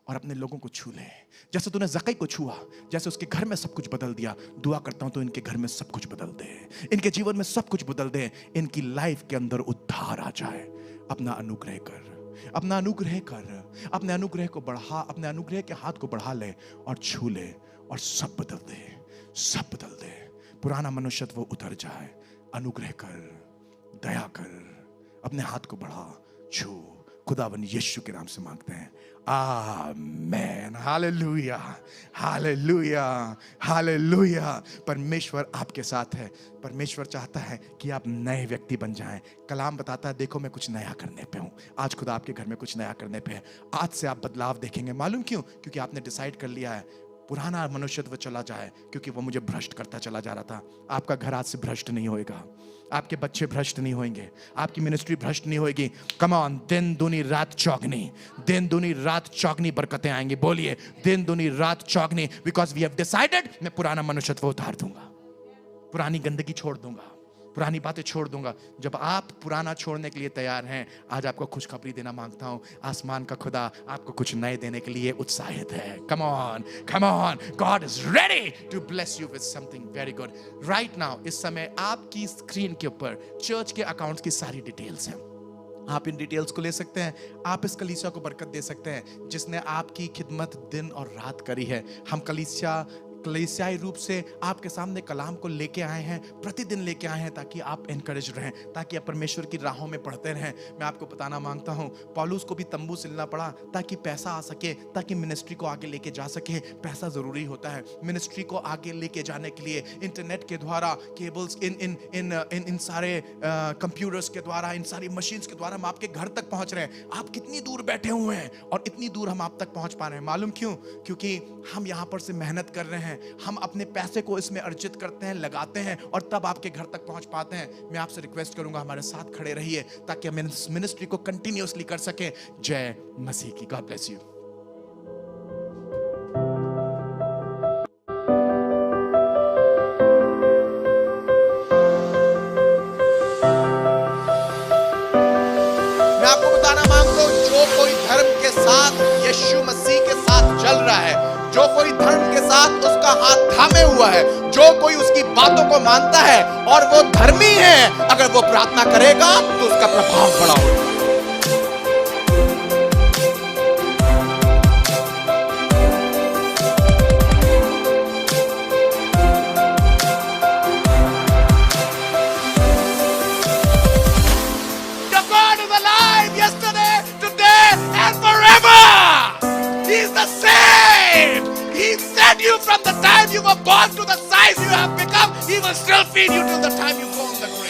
और अपने लोगों को छू ले, जैसे तूने ज़कै को छुआ, जैसे उसके घर में सब कुछ बदल दिया। दुआ करता हूं तो इनके घर में सब कुछ बदल दे, इनके जीवन में सब कुछ बदल दे, इनकी लाइफ के अंदर उद्धार आ जाए। अपना अनुग्रह कर, अपना अनुग्रह कर, अपने अनुग्रह को बढ़ा, अपने अनुग्रह के हाथ को बढ़ा ले और छू ले और सब बदल दे, सब बदल दे। पुराना मनुष्यत्व उतर जाए। अनुग्रह कर, दया कर, अपने हाथ को बढ़ा, छू। खुदावन यीशु के नाम से मांगते हैं, आमेन। Hallelujah, hallelujah, hallelujah. परमेश्वर आपके साथ है। परमेश्वर चाहता है कि आप नए व्यक्ति बन जाएं। कलाम बताता है, देखो मैं कुछ नया करने पे हूं। आज खुदा आपके घर में कुछ नया करने पे है। आज से आप बदलाव देखेंगे। मालूम क्यों? क्योंकि आपने डिसाइड कर लिया है पुराना मनुष्यत्व चला जाए, क्योंकि वो मुझे भ्रष्ट करता चला जा रहा था। आपका घर आज से भ्रष्ट नहीं होएगा, आपके बच्चे भ्रष्ट नहीं होंगे, आपकी मिनिस्ट्री भ्रष्ट नहीं होएगी। कम ऑन, दिन दुनी रात चौगनी, दिन दुनी रात चौगनी बरकतें आएंगी। बोलिए, दिन दुनी रात चौगनी। बिकॉज वी हैव डिसाइडेड, मैं पुराना मनुष्यत्व उतार दूंगा, पुरानी गंदगी छोड़ दूंगा, पुरानी बातें छोड़ दूंगा। जब आप पुराना छोड़ने के लिए तैयार हैं, आज आपको खुशखबरी देना मांगता हूं। आसमान का खुदा आपको कुछ नए देने के लिए उत्साहित है। Come on, come on, God is ready to bless you with something very good right now. इस समय आपकी स्क्रीन के ऊपर चर्च के अकाउंट्स की सारी डिटेल्स हैं। आप इन डिटेल्स को ले सकते हैं। आप इस कलीसिया को बरकत दे सकते हैं जिसने आपकी खिदमत दिन और रात करी है। हम कलीसियाई रूप से आपके सामने कलाम को लेके आए हैं, प्रतिदिन लेके आए हैं, ताकि आप एनकरेज रहें, ताकि आप परमेश्वर की राहों में पढ़ते रहें। मैं आपको बताना मांगता हूं, पौलुस को भी तंबू सिलना पड़ा ताकि पैसा आ सके, ताकि मिनिस्ट्री को आगे लेके जा सके। पैसा जरूरी होता है मिनिस्ट्री को आगे लेके जाने के लिए। इंटरनेट के द्वारा, केबल्स, इन सारे कंप्यूटर्स के द्वारा, इन सारी मशीन्स के द्वारा हम आपके घर तक पहुंच रहे हैं। आप कितनी दूर बैठे हुए हैं और इतनी दूर हम आप तक पहुंच पा रहे हैं। मालूम क्यों? क्योंकि हम यहां पर से मेहनत कर रहे हैं, हम अपने पैसे को इसमें अर्जित करते हैं, लगाते हैं और तब आपके घर तक पहुंच पाते हैं। मैं आपसे रिक्वेस्ट करूंगा, हमारे साथ खड़े रहिए ताकि हम इस मिनिस्ट्री को कंटिन्यूअसली कर सके। जय मसीह की। God bless you. मैं आपको बताना मांगता हूं, जो कोई धर्म के साथ, यीशु मसीह के साथ चल रहा है, जो कोई धर्म के साथ उसका हाथ थामे हुआ है, जो कोई उसकी बातों को मानता है और वो धर्मी है, अगर वो प्रार्थना करेगा तो उसका प्रभाव बड़ा होगा। The God is alive yesterday, today and forever. He is the same. He fed you from the time you were born to the size you have become. He will still feed you till the time you go in the grave.